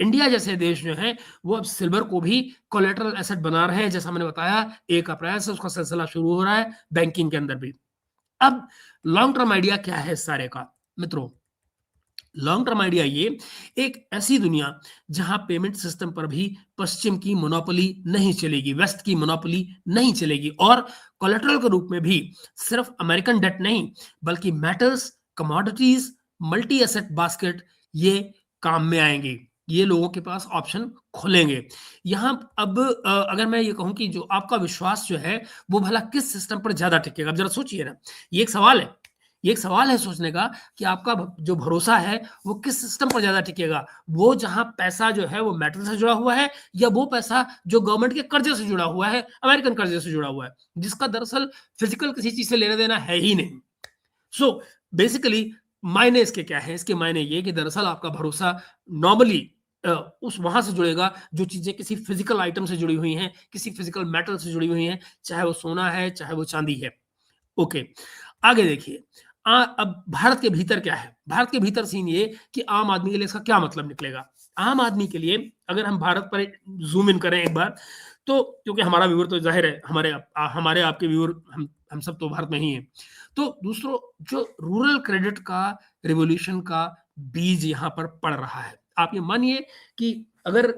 इंडिया जैसे देश जो हैं, वो अब सिल्वर को भी कोलेटरल एसेट बना रहे हैं। जैसा मैंने बताया 1 अप्रैल से उसका सिलसिला शुरू हो रहा है बैंकिंग के अंदर भी। अब लॉन्ग टर्म आइडिया क्या है इस सारे का? मित्रों, लॉन्ग टर्म आइडिया ये, एक ऐसी दुनिया जहां पेमेंट सिस्टम पर भी पश्चिम की मोनोपोली नहीं चलेगी, वेस्ट की मोनोपोली नहीं चलेगी, और कोलेटरल के रूप में भी सिर्फ अमेरिकन डेट नहीं, बल्कि metals, commodities, multi asset basket ये काम में आएंगे। ये लोगों के पास ऑप्शन खुलेंगे। यहां अब अगर मैं ये कहूं कि जो आपका विश्वास जो है वो भला किस सिस्टम पर ज्यादा टिकेगा, अब जरा सोचिए ना, ये एक सवाल है। ये एक सवाल है सोचने का कि आपका जो भरोसा है वो किस सिस्टम पर ज्यादा टिकेगा, वो जहां पैसा जो है वो मेटल से जुड़ा हुआ है, या वो पैसा जो गवर्नमेंट के कर्जे से जुड़ा हुआ है, अमेरिकन कर्जे से जुड़ा हुआ है, जिसका दरअसल फिजिकल किसी चीज से लेना देना है ही नहीं। सो बेसिकली मायने इसके क्या है? इसके मायने ये कि दरअसल आपका भरोसा नॉर्मली उस वहां से जुड़ेगा जो चीजें किसी फिजिकल आइटम से जुड़ी हुई हैं, किसी फिजिकल मेटल से जुड़ी हुई हैं, चाहे वो सोना है, चाहे वो चांदी है। ओके, आगे देखिए। अब भारत के भीतर क्या है? भारत के भीतर सीन ये कि आम आदमी के लिए इसका क्या मतलब निकलेगा? आम आदमी के लिए अगर हम भारत पर जूम इन करें एक बार, तो क्योंकि हमारा व्यूअर तो जाहिर है, हमारे आपके व्यूअर हम सब तो भारत में ही हैं। तो दूसरों, जो रूरल क्रेडिट का रिवॉल्यूशन का बीज यहाँ पर पड़ रहा है। आप ये मानिए कि अगर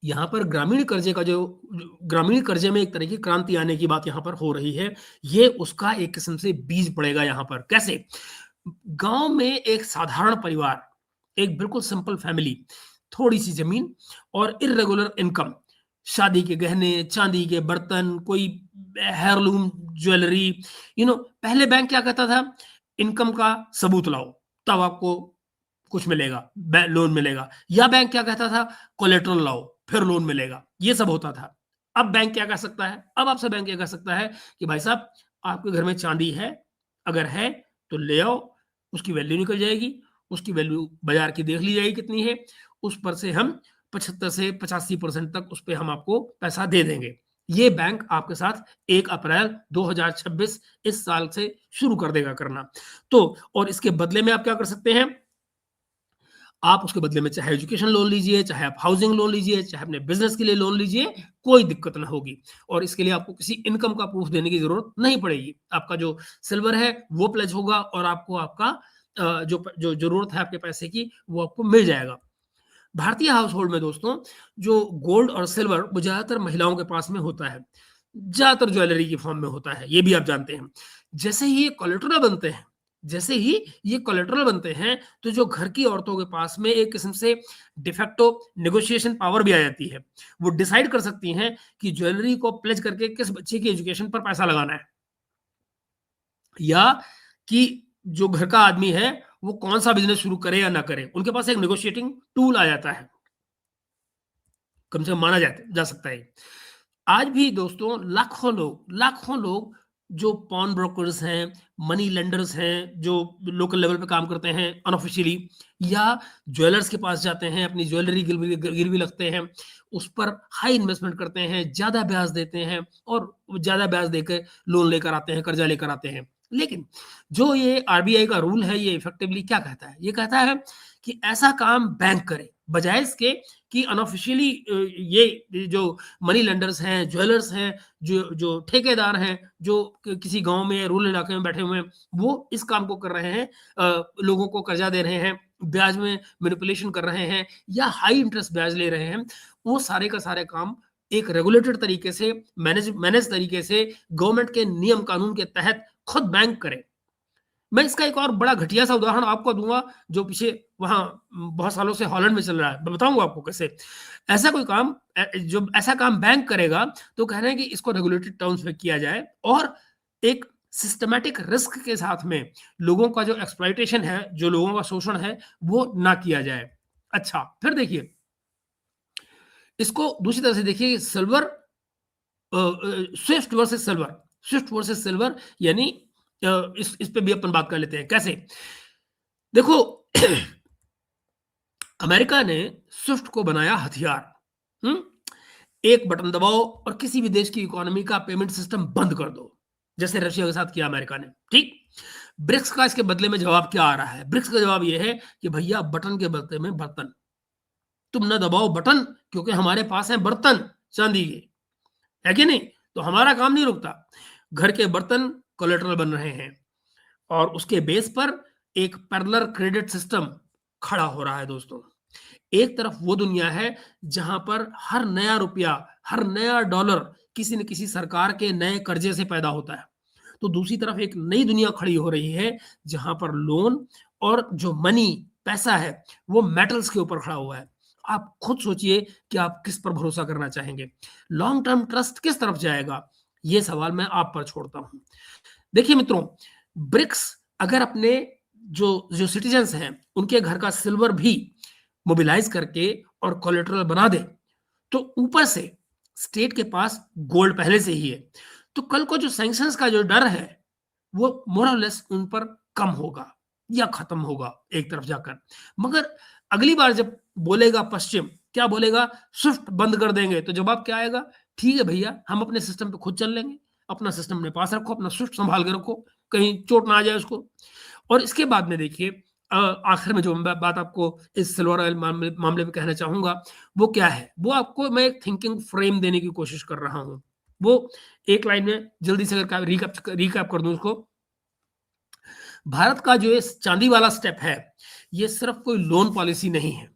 यहाँ पर ग्रामीण कर्जे में एक तरह की क्रांति आने की बात यहाँ पर हो रही है, ये उसका एक किस्म से बीज पड़ेगा यहाँ पर। कैसे? गांव में एक साधारण परिवार, एक बिल्कुल सिंपल फैमिली, थोड़ी सी जमीन और इरेगुलर इनकम, शादी के गहने, चांदी के बर्तन, कोई हेयरलूम ज्वेलरी, पहले बैंक क्या कहता था? इनकम का सबूत लाओ, तब आपको कुछ मिलेगा, लोन मिलेगा। या बैंक क्या कहता था? कोलेटरल लाओ, फिर लोन मिलेगा। ये सब होता था। अब बैंक क्या कह सकता है? अब आपसे बैंक क्या कह सकता है कि भाई साहब, आपके घर में चांदी है, अगर है तो ले आओ, उसकी वैल्यू निकल जाएगी, उसकी वैल्यू बाजार की देख ली जाएगी कितनी है, उस पर से हम 75 से 85% तक उस पर हम आपको पैसा दे देंगे। ये बैंक आपके साथ 1 अप्रैल 2026 इस साल से शुरू कर देगा करना। तो और इसके बदले में आप क्या कर सकते हैं? आप उसके बदले में चाहे एजुकेशन लोन लीजिए, चाहे आप हाउसिंग लोन लीजिए, चाहे अपने बिजनेस के लिए लोन लीजिए, कोई दिक्कत ना होगी। और इसके लिए आपको किसी इनकम का प्रूफ देने की जरूरत नहीं पड़ेगी। आपका जो सिल्वर है वो प्लेज होगा, और आपको आपका जो जो जरूरत है आपके पैसे की, वो आपको मिल जाएगा। भारतीय हाउस होल्ड में दोस्तों, जो गोल्ड और सिल्वर वो ज्यादातर महिलाओं के पास में होता है, ज्यादातर ज्वेलरी की फॉर्म में होता है, ये भी आप जानते हैं। जैसे ही ये कोलेटरल बनते हैं जैसे ही ये कोलेटरल बनते हैं, तो जो घर की औरतों के पास में एक किस्म से डिफेक्टो नेगोशिएशन पावर भी आ जाती है। वो डिसाइड कर सकती हैं कि ज्वेलरी को प्लेज करके किस बच्चे की एजुकेशन पर पैसा लगाना है, या कि जो घर का आदमी है वो कौन सा बिजनेस शुरू करे या ना करे। उनके पास एक नेगोशिएटिंग टूल आ जाता है, कम से कम माना जा सकता है। आज भी दोस्तों लाखों लोग जो पॉन ब्रोकर्स हैं, मनी लेंडर्स हैं, जो लोकल लेवल पे काम करते हैं अनऑफिशियली, या ज्वेलर्स के पास जाते हैं, अपनी ज्वेलरी गिरवी लगते हैं, उस पर हाई इन्वेस्टमेंट करते हैं, ज्यादा ब्याज देते हैं, और ज्यादा ब्याज देकर लोन लेकर आते हैं, कर्जा लेकर आते हैं। लेकिन जो ये आरबीआई का रूल है, ये इफेक्टिवली क्या कहता है? ये कहता है कि ऐसा काम बैंक करे, बजाय इसके कि अनऑफिशियली ये जो मनी लेंडर्स हैं, ज्वेलर्स हैं, जो जो ठेकेदार हैं, जो किसी गांव में रूरल इलाके में बैठे हुए हैं, वो इस काम को कर रहे हैं, लोगों को कर्जा दे रहे हैं, ब्याज में मैनिपुलेशन कर रहे हैं, या हाई इंटरेस्ट ब्याज ले रहे हैं। वो सारे का सारे काम एक रेगुलेटेड तरीके से, मैनेज तरीके से, गवर्नमेंट के नियम कानून के तहत खुद बैंक करे। मैं इसका एक और बड़ा घटिया सा उदाहरण आपको दूंगा, जो पीछे वहां बहुत सालों से हॉलैंड में चल रहा है। मैं बताऊंगा आपको कैसे। ऐसा कोई काम जो ऐसा काम बैंक करेगा, तो कह रहे हैं कि इसको रेगुलेटेड टर्म्स में किया जाए, और एक सिस्टमैटिक रिस्क के साथ में लोगों का जो एक्सप्लॉइटेशन है, जो लोगों का शोषण है, वो ना किया जाए। अच्छा, फिर देखिए, इसको दूसरी तरह से देखिए, सिल्वर, स्विफ्ट वर्सेस सिल्वर, यानी इस पे भी अपन बात कर लेते हैं। कैसे? देखो, अमेरिका ने स्विफ्ट को बनाया हथियार। हम्म एक बटन दबाओ और किसी भी देश की इकोनॉमी का पेमेंट सिस्टम बंद कर दो, जैसे रशिया के साथ किया अमेरिका ने। ठीक। ब्रिक्स का इसके बदले में जवाब क्या आ रहा है? ब्रिक्स का जवाब यह है कि भैया, बटन के बदले में बर्तन। तुम न दबाओ बटन, क्योंकि हमारे पास है बर्तन चांदी के, है कि नहीं? तो हमारा काम नहीं रुकता। घर के बर्तन कोलेटरल बन रहे हैं और उसके बेस पर एक पैरेलल क्रेडिट सिस्टम खड़ा हो रहा है दोस्तों। एक तरफ वो दुनिया है जहां पर हर नया रुपया, हर नया डॉलर किसी न किसी सरकार के नए कर्जे से पैदा होता है। तो दूसरी तरफ एक नई दुनिया खड़ी हो रही है जहां पर लोन और जो मनी, पैसा है, वो मेटल्स के ऊपर खड़ा हुआ है। आप खुद सोचिए कि आप किस पर भरोसा करना चाहेंगे। लॉन्ग टर्म ट्रस्ट किस तरफ जाएगा, ये सवाल मैं आप पर छोड़ता हूं। देखिए मित्रों, ब्रिक्स अगर अपने जो जो सिटीजन्स हैं उनके घर का सिल्वर भी मोबिलाइज करके और कोलेटरल बना दे, तो ऊपर से स्टेट के पास गोल्ड पहले से ही है। तो कल को जो सैंक्शंस का जो डर है वो मोर और लेस उन पर कम होगा या खत्म होगा एक तरफ जाकर। मगर अगली बार जब बोलेगा पश्चिम, क्या बोलेगा? स्विफ्ट बंद कर देंगे, तो जवाब क्या आएगा? ठीक है भैया, हम अपने सिस्टम पे खुद चल लेंगे, अपना सिस्टम अपने पास रखो, अपना स्विफ्ट संभाल के रखो, कहीं चोट ना आ जाए उसको। और इसके बाद में देखिए, आखिर में जो बात आपको इस सिल्वर ऑयल मामले में कहना चाहूंगा, वो क्या है? वो आपको मैं एक थिंकिंग फ्रेम देने की कोशिश कर रहा हूं। वो एक लाइन में जल्दी से अगर रिकैप कर दूं उसको, भारत का जो ये चांदी वाला स्टेप है, ये सिर्फ कोई लोन पॉलिसी नहीं है,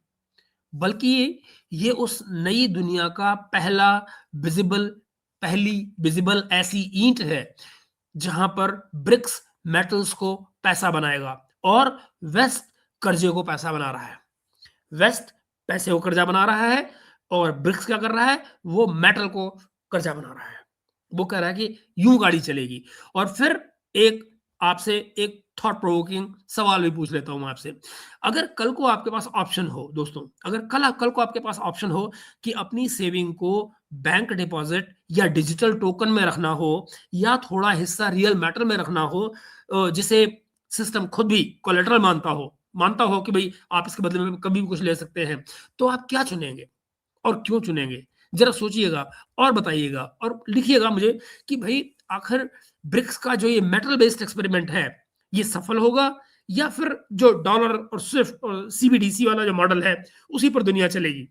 बल्कि ये उस नई दुनिया का पहली विजिबल ऐसी ईंट है जहां पर ब्रिक्स मेटल्स को पैसा बनाएगा और वेस्ट कर्जे को पैसा बना रहा है। वेस्ट पैसे को कर्जा बना रहा है और ब्रिक्स क्या कर रहा है? वो मेटल को कर्जा बना रहा है। वो कह रहा है कि यूं गाड़ी चलेगी। और फिर एक आपसे एक थॉट प्रोवोकिंग सवाल भी पूछ लेता हूं मैं आपसे। अगर कल को आपके पास ऑप्शन हो दोस्तों, अगर कल को आपके पास ऑप्शन हो कि अपनी सेविंग को बैंक डिपॉजिट या डिजिटल टोकन में रखना हो या थोड़ा हिस्सा रियल मेटल में रखना हो, जिसे सिस्टम खुद भी कोलेटरल मानता हो कि भाई आप इसके बदले में कभी भी कुछ ले सकते हैं, तो आप क्या चुनेंगे और क्यों चुनेंगे? जरा सोचिएगा और बताइएगा और लिखिएगा मुझे कि भाई आखिर ब्रिक्स का जो ये मेटल बेस्ड एक्सपेरिमेंट है, ये सफल होगा या फिर जो डॉलर और स्विफ्ट और सीबीडीसी वाला जो मॉडल है उसी पर दुनिया चलेगी।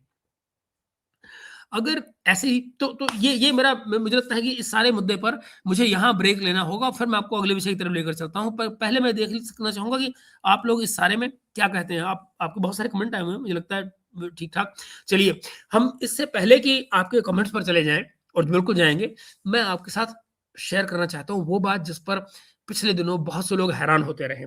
अगर ऐसे ही तो ये मेरा मुझे लगता है कि इस सारे मुद्दे पर मुझे यहाँ ब्रेक लेना होगा, फिर मैं आपको अगले विषय की तरफ लेकर चलता हूँ। पर पहले मैं देख सकना चाहूंगा कि आप लोग इस सारे में क्या कहते हैं। आपके बहुत सारे कमेंट आए हुए हैं, मुझे लगता है ठीक ठाक। चलिए, हम इससे पहले कि आपके कमेंट्स पर चले जाएं, और बिल्कुल जाएंगे, मैं आपके साथ शेयर करना चाहता हूँ वो बात जिस पर पिछले दिनों बहुत से लोग हैरान होते रहे।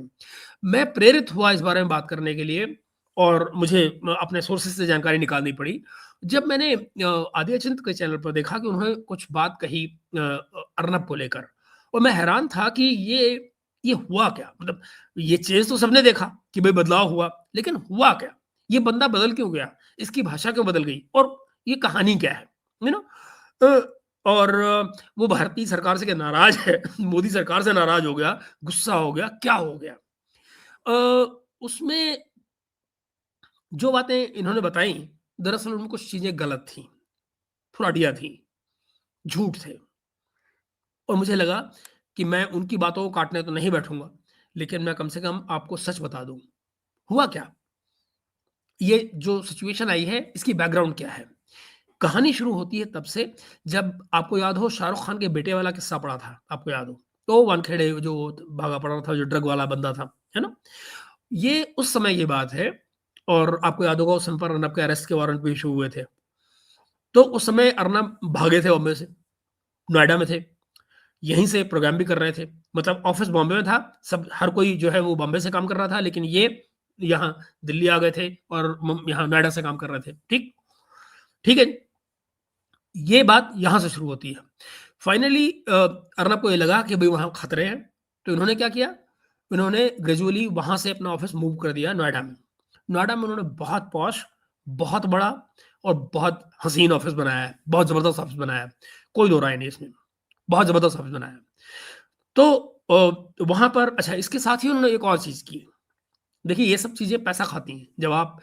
मैं प्रेरित हुआ इस बारे में बात करने के लिए और मुझे अपने सोर्सेज से जानकारी निकालनी पड़ी जब मैंने आदित्य चिंत के चैनल पर देखा कि उन्होंने कुछ बात कही अर्नब को लेकर। और मैं हैरान था कि ये हुआ क्या? मतलब ये चेंज तो सबने देखा कि भाई बदलाव हुआ, लेकिन हुआ क्या? ये बंदा बदल क्यों गया? इसकी भाषा क्यों बदल गई? और ये कहानी क्या है? यू नो और वो भारतीय सरकार से क्या नाराज है? मोदी सरकार से नाराज हो गया, गुस्सा हो गया, क्या हो गया? उसमें जो बातें इन्होंने बताई, दरअसल उनमें कुछ चीजें गलत थी, फ्रॉडिया थी, झूठ थे। और मुझे लगा कि मैं उनकी बातों को काटने तो नहीं बैठूंगा, लेकिन मैं कम से कम आपको सच बता दूं। हुआ क्या? ये जो सिचुएशन आई है, इसकी बैकग्राउंड क्या है? कहानी शुरू होती है तब से जब आपको याद हो शाहरुख खान के बेटे वाला किस्सा पड़ा था, आपको याद हो तो वानखेड़े जो भागा पड़ा था, जो ड्रग वाला बंदा था, है ना? ये उस समय की बात है। और आपको याद होगा उस समय पर अर्नब के अरेस्ट के वारंट भी इशू हुए थे। तो उस समय अर्नब भागे थे बॉम्बे से, नोएडा में थे, यहीं से प्रोग्राम भी कर रहे थे। मतलब ऑफिस बॉम्बे में था, सब हर कोई जो है वो बॉम्बे से काम कर रहा था, लेकिन ये यहाँ दिल्ली आ गए थे और यहाँ नोएडा से काम कर रहे थे। ठीक ठीक है, ये बात यहाँ से शुरू होती है। फाइनली अर्नब को ये लगा कि भाई वहाँ खतरे हैं, तो इन्होंने क्या किया? इन्होंने ग्रेजुअली वहाँ से अपना ऑफिस मूव कर दिया नोएडा में। नोएडा में उन्होंने बहुत पॉश, बहुत बड़ा और बहुत हसीन ऑफिस बनाया है, बहुत ज़बरदस्त ऑफिस बनाया है, कोई दो राय नहीं इसमें, बहुत ज़बरदस्त ऑफिस बनाया है। तो वहाँ पर अच्छा, इसके साथ ही उन्होंने एक और चीज़ की। देखिए, ये सब चीज़ें पैसा खाती हैं। जब आप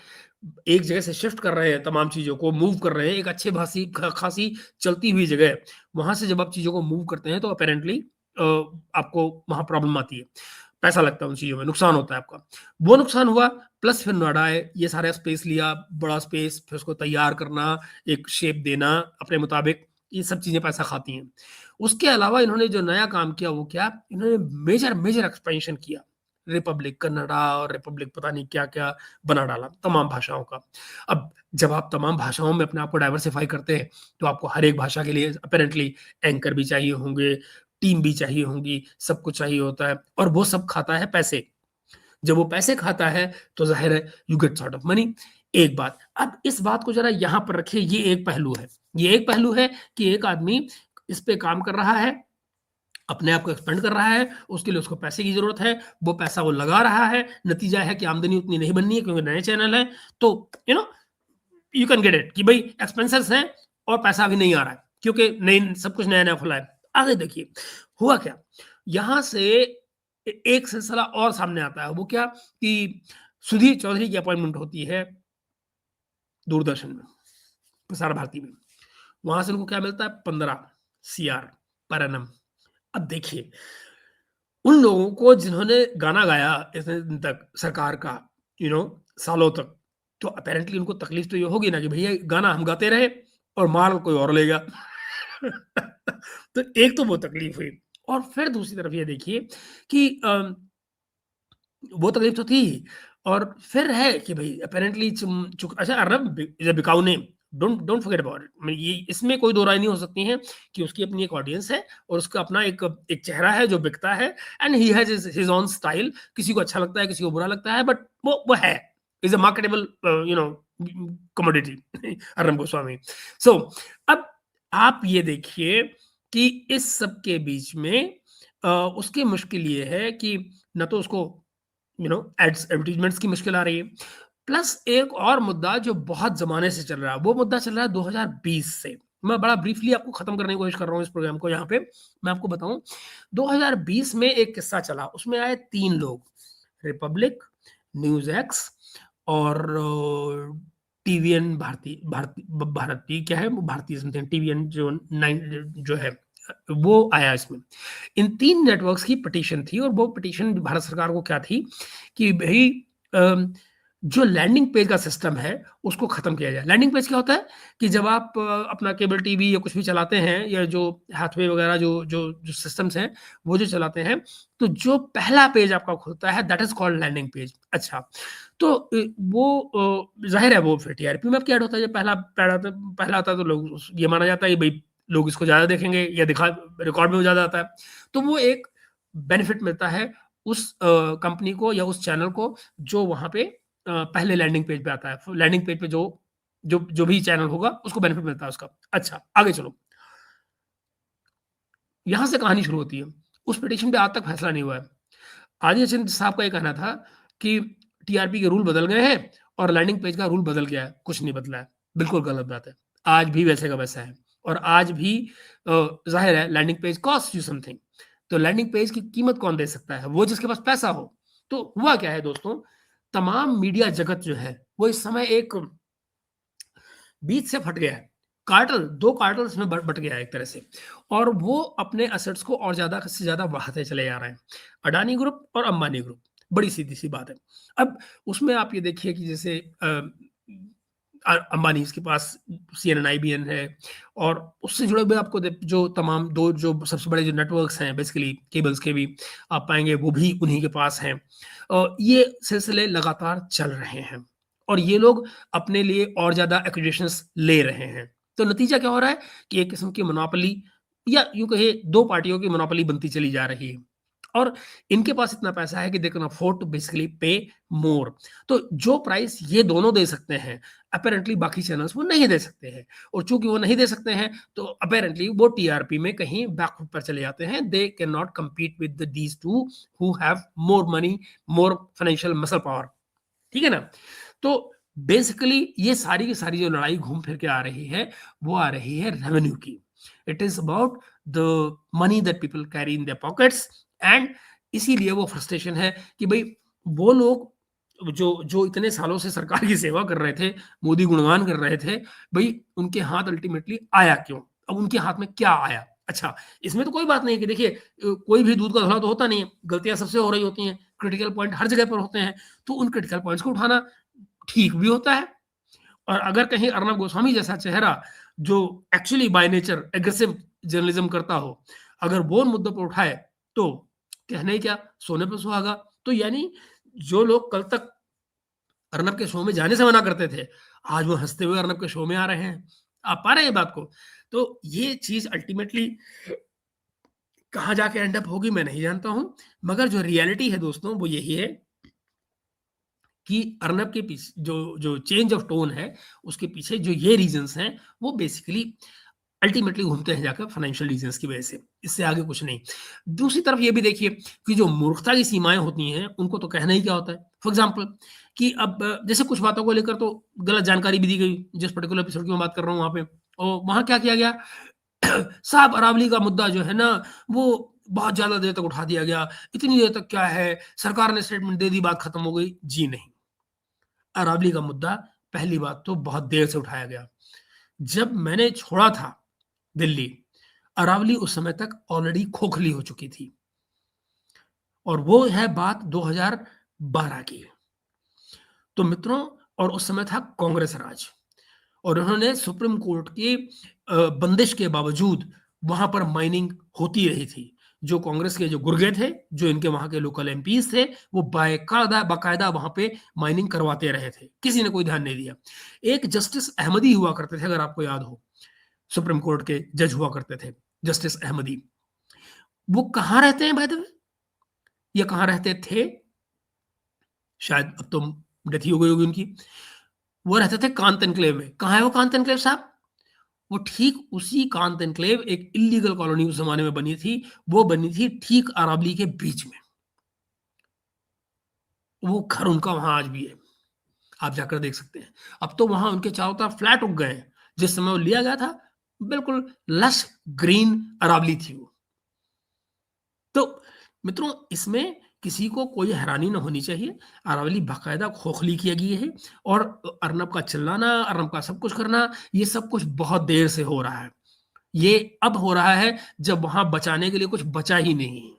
एक जगह से शिफ्ट कर रहे हैं, तमाम चीज़ों को मूव कर रहे हैं, एक अच्छे खासी चलती हुई जगह, वहाँ से जब आप चीज़ों को मूव करते हैं तो अपेरेंटली आपको वहाँ प्रॉब्लम आती है। पैसा लगता है उन चीज़ों में, नुकसान होता है आपका। वो नुकसान हुआ, प्लस फिर नोएडा आए, ये सारा स्पेस लिया, बड़ा स्पेस, फिर उसको तैयार करना, एक शेप देना अपने मुताबिक, ये सब चीज़ें पैसा खाती हैं। उसके अलावा इन्होंने जो नया काम किया वो क्या, इन्होंने मेजर मेजर एक्सपेंशन किया। रिपब्लिक कन्नडा और रिपब्लिक पता नहीं क्या-क्या बना डाला तमाम भाषाओं का। अब जब आप तमाम भाषाओं में अपने आप को डाइवर्सिफ़ाई करते हैं, तो आपको हर एक भाषा के लिए अपैरेंटली एंकर भी चाहिए होंगे, टीम भी चाहिए होंगी, सब कुछ चाहिए होता है और वो सब खाता है पैसे। जब वो पैसे खाता है, तो ज़ाहिर है you get sort of money. एक बात, अब इस बात को ज़रा यहाँ पर रखिए, ये एक पहलू है। ये एक पहलू है कि एक आदमी इस पे काम कर रहा है, अपने आप को एक्सपेंड कर रहा है, उसके लिए उसको पैसे की ज़रूरत है, वो पैसा वो लगा रहा है, नतीजा है कि आमदनी उतनी नहीं बननी है क्योंकि नए चैनल हैं, तो you know you can get it कि भई एक्सपेंसेस हैं और पैसा अभी नहीं आ रहा है, क्योंकि नई सब कुछ नया-नया खुला है। आगे देखिए, हुआ क्या? यहाँ से एक सिलसिला और सामने आता है, वो क्या कि सुधीर चौधरी की अपॉइंटमेंट होती है दूरदर्शन में, प्रसार भारती में। वहाँ से उनको क्या मिलता है? 15 सीआर पर एनम। अब देखिए, उन लोगों को जिन्होंने गाना गाया इतने दिन तक सरकार का, सालों तक, तो अपैरेंटली उनको तकलीफ तो ये होगी ना कि भैया गाना हम गाते रहे और माल कोई और लेगा। तो एक तो वो तकलीफ हुई और फिर दूसरी तरफ ये देखिए कि वो तकलीफ तो थी ही और फिर है कि भई अपैरेंटली अच्छा अर्नब इज़ अ बिकाऊ name, don't don't forget about it. मैं ये इसमें कोई दो राय नहीं हो सकती है कि उसकी अपनी एक ऑडियंस है और उसका अपना एक एक चेहरा है जो बिकता है and he has his own style. किसी को अच्छा लगता है, किसी को बुरा लगता है, बट वो है, is a marketable commodity. Arnab Goswami. So अब आप ये देखिए कि इस सब के बीच में उसकी मुश्किल ये है कि ना तो उसको एड्स एडवर्टाइजमेंट्स की मुश्किल आ रही है, प्लस एक और मुद्दा जो बहुत ज़माने से चल रहा है, वो मुद्दा चल रहा है 2020 से। मैं बड़ा ब्रीफली आपको ख़त्म करने की कोशिश कर रहा हूँ इस प्रोग्राम को यहाँ पे। मैं आपको बताऊँ, 2020 में एक किस्सा चला, उसमें आए 3 लोग, रिपब्लिक, न्यूज़ एक्स और टीवीएन भारती क्या है वो, भारतीय समथिंग, टीवीएन जो 9 जो है, वो आया इसमें। इन 3 नेटवर्क्स की पिटीशन थी और वो पिटीशन भारत सरकार को क्या थी कि भई अ, जो लैंडिंग पेज का सिस्टम है, उसको खत्म किया जाए। लैंडिंग पेज क्या होता है कि जब आप अपना केबल टीवी या कुछ भी चलाते हैं या जो हैथवे वगैरह जो जो जो सिस्टम्स हैं, वो जो चलाते हैं, तो जो पहला पेज आपका खुलता है that is called landing page. अच्छा, तो वो ज़ाहिर है वो फिर टीआरपी में अब क्या ऐड होता है, जब पहला आता है तो लोग ये माना जाता है कि भई लोग इसको ज़्यादा देखेंगे या दिखा रिकॉर्ड में वो ज़्यादा आता है। तो वो एक बेनिफिट मिलता है उस कंपनी को या उस चैनल को जो वहाँ पे पहले लैंडिंग पेज पे आता है। लैंडिंग पेज पे जो जो जो भी चैनल होगा उसको बेनिफिट मिलता है उसका। अच्छा, आगे चलो। यहाँ से कहानी शुरू होती है। उस पिटीशन पे आज तक फैसला नहीं हुआ है। आदित्य चंद साहब का ये कहना था कि टीआरपी के रूल बदल गए हैं और लैंडिंग पेज का रूल बदल गया है। कुछ नहीं बदला है। बिल्कुल गलत बात है। आज भी वैसे का वैसा है और आज भी ज़ाहिर है landing page cost you something. तो लैंडिंग पेज की कीमत कौन दे सकता है? वो जिसके पास पैसा हो। तो हुआ क्या है दोस्तों, तमाम मीडिया जगत जो है, वो इस समय एक बीच से फट गया है। कार्टेल 2 कार्टेल्स में बँट गया है एक तरह से और वो अपने एसेट्स को और ज़्यादा से ज़्यादा बढ़ाते चले जा रहे हैं। अडानी ग्रुप और अंबानी ग्रुप, बड़ी सीधी-सी बात है। अब उसमें आप ये देखिए कि जैसे अंबानी के पास सीएनएन, आईबीएन है और उससे जुड़े हुए आपको जो तमाम 2 जो सबसे बड़े जो नेटवर्क्स हैं बेसिकली केबल्स के भी आप पाएँगे वो भी उन्हीं के पास हैं। ये सिलसिले लगातार चल रहे हैं और ये लोग अपने लिए और ज़्यादा एक्विजिशंस ले रहे हैं। तो नतीजा क्या हो रहा है कि एक किस्म की मोनोपोली या यूँ कहिए 2 पार्टियों की मोनोपोली बनती चली जा रही है और इनके पास इतना पैसा है कि they can afford to basically pay more. तो जो प्राइस ये दोनों दे सकते हैं, अपैरेंटली बाकी चैनल्स वो नहीं दे सकते हैं और चूँकि वो नहीं दे सकते हैं, तो अपैरेंटली वो टीआरपी में कहीं बैकफुट पर चले जाते हैं। They can not compete with these 2 who have more money, more financial muscle power. ठीक है ना? तो बेसिकली ये सारी की सारी जो लड़ाई घूम फिर के आ रही है, वो आ रही है रेवेन्यू की। It is about the money that people carry in their pockets and इसीलिए वो फ्रस्ट्रेशन है कि भई वो लोग जो जो इतने सालों से सरकार की सेवा कर रहे थे, मोदी गुणगान कर रहे थे, भई उनके हाथ अल्टीमेटली आया क्यों? अब उनके हाथ में क्या आया? अच्छा, इसमें तो कोई बात नहीं है कि देखिए कोई भी दूध का धुला तो होता नहीं है, गलतियाँ सबसे हो रही होती हैं, क्रिटिकल पॉइंट हर जगह पर होते हैं, तो उन क्रिटिकल पॉइंट्स को उठाना ठीक भी होता है। और अगर कहीं अर्नब गोस्वामी जैसा चेहरा जो actually by nature aggressive journalism करता हो, अगर वो उन मुद्दों पर उठाए, तो कहने ही क्या, सोने पे सुहागा। तो यानी जो लोग कल तक अर्नब के शो में जाने से मना करते थे, आज वो हँसते हुए अर्नब के शो में आ रहे हैं। आप पा रहे हैं ये बात को? तो ये चीज़ अल्टीमेटली कहाँ जाके एंड अप होगी मैं नहीं जानता हूँ, मगर जो रियलिटी है दोस्तों वो यही है कि अर्नब के पीछे जो जो चेंज ऑफ टोन है, उसके पीछे जो ये रीज़न्स हैं, वो बेसिकली अल्टीमेटली घूमते हैं जाकर फाइनेंशियल रीज़न्स की वजह से, इससे आगे कुछ नहीं। दूसरी तरफ ये भी देखिए कि जो मूर्खता की सीमाएँ होती हैं, उनको तो कहना ही क्या होता है। फॉर एग्ज़ाम्पल कि अब जैसे कुछ बातों को लेकर तो गलत जानकारी भी दी गई, जिस पर्टिकुलर एपिसोड की मैं बात कर रहा हूँ वहाँ पे, और वहाँ क्या किया गया साहब अरावली का मुद्दा जो है ना, वो बहुत ज़्यादा देर तक उठा दिया गया, इतनी देर तक क्या है, सरकार ने स्टेटमेंट दे दी, बात खत्म हो गई। जी नहीं, अरावली का मुद्दा पहली बात तो बहुत देर से उठाया गया। जब मैंने छोड़ा था दिल्ली, अरावली उस समय तक ऑलरेडी खोखली हो चुकी थी और वो है बात 2012 की। तो मित्रों, और उस समय था कांग्रेस राज और उन्होंने सुप्रीम कोर्ट की बंदिश के बावजूद वहां पर माइनिंग होती रही थी। जो कांग्रेस के जो गुर्गे थे, जो इनके वहां के लोकल एमपीज थे, वो बाकायदा वहां पे माइनिंग करवाते रहे थे, किसी ने कोई ध्यान नहीं दिया। एक जस्टिस अहमदी हुआ करते थे, अगर आपको याद हो, सुप्रीम कोर्ट के जज हुआ करते थे जस्टिस अहमदी। वो कहाँ रहते हैं बाय द वे, या कहाँ रहते थे, शायद अब तो डेथ ही हो गई होगी उनकी। वो रहते थे कांत एनक्लेव में। कहाँ है वो कांत एनक्लेव साहब? वो ठीक उसी कांत एनक्लेव, एक इल्लीगल कॉलोनी उस जमाने में बनी थी, वो बनी थी ठीक अरावली के बीच में। वो घर उनका वहां आज भी है, आप जाकर देख सकते हैं। अब तो वहां उनके चारों तरफ फ्लैट उग गए हैं। जिस समय वो लिया गया था, बिल्कुल लश ग्रीन अरावली थी वो। तो मित्रों, इसमें किसी को कोई हैरानी ना होनी चाहिए। अरावली बाकायदा खोखली किया गई है और अर्नब का चिल्लाना, अर्नब का सब कुछ करना, ये सब कुछ बहुत देर से हो रहा है। ये अब हो रहा है जब वहां बचाने के लिए कुछ बचा ही नहीं है,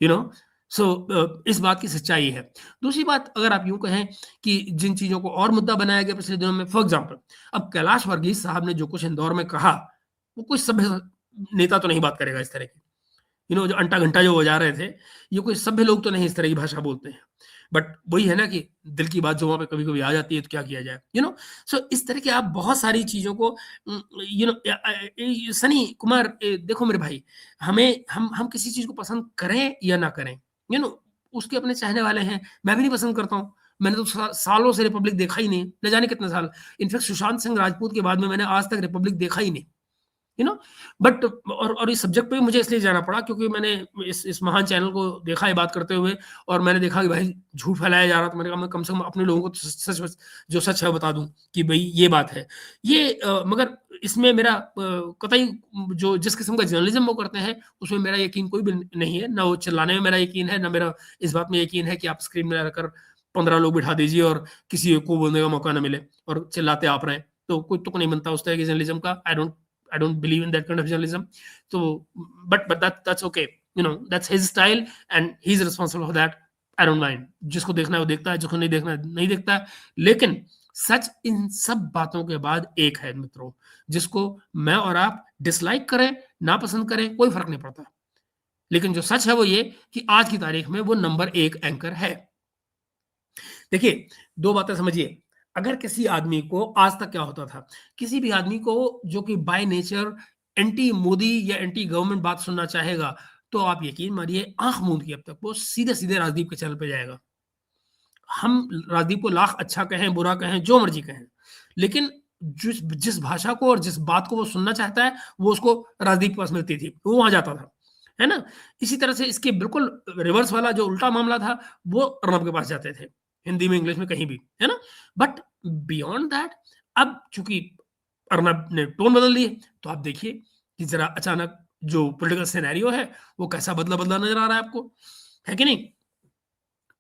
यू नो। सो इस बात की सच्चाई है। दूसरी बात, अगर आप यूं कहें कि जिन चीजों को और मुद्दा बनाया गया पिछले दिनों में, फॉर एग्जाम्पल अब कैलाश वर्गीस साहब ने जो कुछ इंदौर में कहा, वो कोई सभ्य नेता तो नहीं बात करेगा इस तरह की। जो अंटा घंटा जो बजा रहे थे, ये कोई सभ्य लोग तो नहीं इस तरह की भाषा बोलते हैं। बट वही है ना कि दिल की बात जो वहां पे कभी कभी आ जाती है, तो क्या किया जाए, सो इस तरह के आप बहुत सारी चीजों को, सनी कुमार, देखो मेरे भाई, हम किसी चीज को पसंद करें या ना करें, यू नो उसके अपने चाहने वाले हैं। मैं भी नहीं पसंद करता हूँ। मैंने तो सालों से रिपब्लिक देखा ही नहीं, न जाने कितने साल। इनफैक्ट सुशांत सिंह राजपूत के बाद में मैंने आज तक रिपब्लिक देखा ही नहीं, यू नो। बट और इस सब्जेक्ट पे मुझे इसलिए जाना पड़ा क्योंकि मैंने इस महान चैनल को देखा है बात करते हुए, और मैंने देखा कि भाई झूठ फैलाया जा रहा, तो मैंने कहा मैं कम से कम अपने लोगों को तो सच जो सच है बता दूं कि भाई ये बात है। ये मगर इसमें मेरा कतई जो जिस किस्म का जर्नलिज्म वो करते हैं, उसमें मेरा यकीन कोई भी नहीं है। ना वो चिल्लाने में मेरा यकीन है, ना मेरा इस बात में यकीन है कि आप स्क्रीन में लगाकर 15 लोग बिठा दीजिए और किसी को बोलने का मौका ना मिले और चिल्लाते आप रहे, तो कोई तुक नहीं बनता उस तरह के जर्नलिज्म का। I don't believe in that kind of journalism. So, but that's okay. That's his style and he's responsible for that. I don't mind. जिसको देखना है वो देखता है, जिसको नहीं देखना है नहीं देखता है। लेकिन सच इन सब बातों के बाद एक है मित्रों, जिसको मैं और आप डिसलाइक करें, ना पसंद करें, कोई फर्क नहीं पड़ता। लेकिन जो सच है वो ये कि आज की तारीख में वो नंबर 1 एंकर है। देखिए, दो बातें समझिए। अगर किसी आदमी को, आज तक क्या होता था, किसी भी आदमी को जो कि बाय नेचर एंटी मोदी या एंटी गवर्नमेंट बात सुनना चाहेगा, तो आप यकीन मानिए आंख मूंद के अब तक वो सीधे सीधे राजदीप के चैनल पे जाएगा। हम राजदीप को लाख अच्छा कहें, बुरा कहें, जो मर्जी कहें, लेकिन जिस जिस भाषा को और जिस बात को वो सुनना चाहता है, वो उसको राजदीप के पास मिलती थी, वो वहां जाता था, है ना। इसी तरह से इसके बिल्कुल रिवर्स वाला जो उल्टा मामला था, वो अर्नब के पास जाते थे, हिंदी में, इंग्लिश में, कहीं भी, है ना। बट बियॉन्ड दैट, अब चूंकि अर्नब ने टोन बदल दी, तो आप देखिए कि जरा अचानक जो पॉलिटिकल सिनेरियो है वो कैसा बदला बदला नजर आ रहा है आपको, है कि नहीं।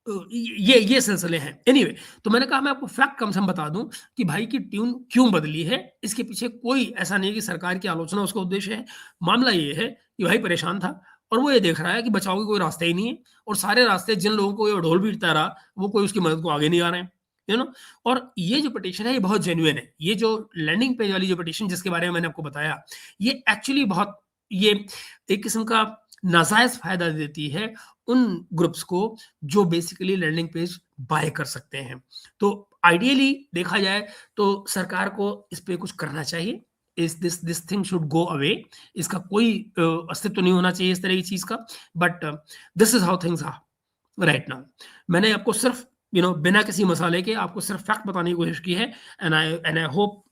ये सिलसिले हैं। एनीवे, तो मैंने कहा मैं आपको फैक्ट कम से कम बता दूं कि भाई की ट्यून क्यों बदली है। इसके पीछे कोई ऐसा नहीं है कि सरकार की आलोचना उसका उद्देश्य है। मामला ये है कि भाई परेशान था और वो ये देख रहा है कि बचाव की कोई रास्ता ही नहीं है, और सारे रास्ते जिन लोगों को ये ढोल पीटता रहा वो कोई उसकी मदद को आगे नहीं आ रहे हैं, यू नो। और ये जो पिटीशन है ये बहुत जेन्युइन है। ये जो लैंडिंग पेज वाली जो पिटीशन जिसके बारे में मैंने आपको बताया, ये एक्चुअली बहुत, ये एक किस्म का नाजायज फायदा देती है उन ग्रुप्स को जो बेसिकली लैंडिंग पेज बाय कर सकते हैं। तो आइडियली देखा जाए तो सरकार को इस पे कुछ करना चाहिए। इस this thing should go away. इसका कोई अस्तित्व नहीं होना चाहिए इस तरह की चीज का। But this is how things are right now. मैंने आपको सिर्फ बिना किसी मसाले के आपको सिर्फ फैक्ट बताने की कोशिश की है। And I hope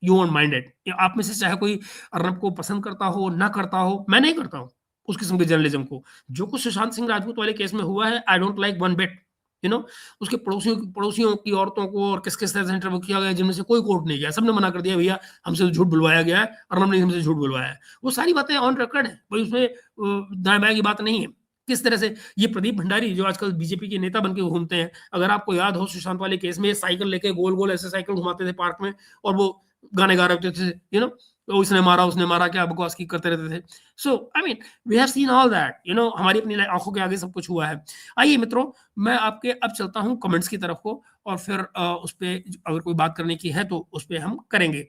you won't mind it. आप में से चाहे कोई अर्नब को पसंद करता हो ना करता हो, मैं नहीं करता हूँ उस किस्म के जर्नलिज्म को। जो कुछ सुशांत सिंह राजपूत वाले केस में हुआ है, I don't like one bit. You know, उसके पड़ोसियों की औरतों को और किस किस तरह से इंटरव्यू किया गया, जिनमें से कोई कोर्ट नहीं गया, सबने मना कर दिया भैया हमसे तो झूठ बुलवाया गया है, अर्नब ने हमसे झूठ बुलवाया है। वो सारी बातें ऑन रिकॉर्ड है, कोई उसमें दाएं बाएं की बात नहीं है। किस तरह से ये प्रदीप भंडारी जो आजकल बीजेपी के नेता बन के घूमते हैं, अगर आपको याद हो सुशांत वाले केस में साइकिल लेके गोल गोल ऐसे साइकिल घुमाते थे पार्क में, और वो गाने गा रहे थे, उसने मारा, क्या बकवास की करते रहते थे। So I mean we have seen all that, हमारी अपनी आंखों के आगे सब कुछ हुआ है। आइए मित्रों, मैं आपके अब चलता हूँ कमेंट्स की तरफ को, और फिर उस पर अगर कोई बात करने की है तो उस पर हम करेंगे।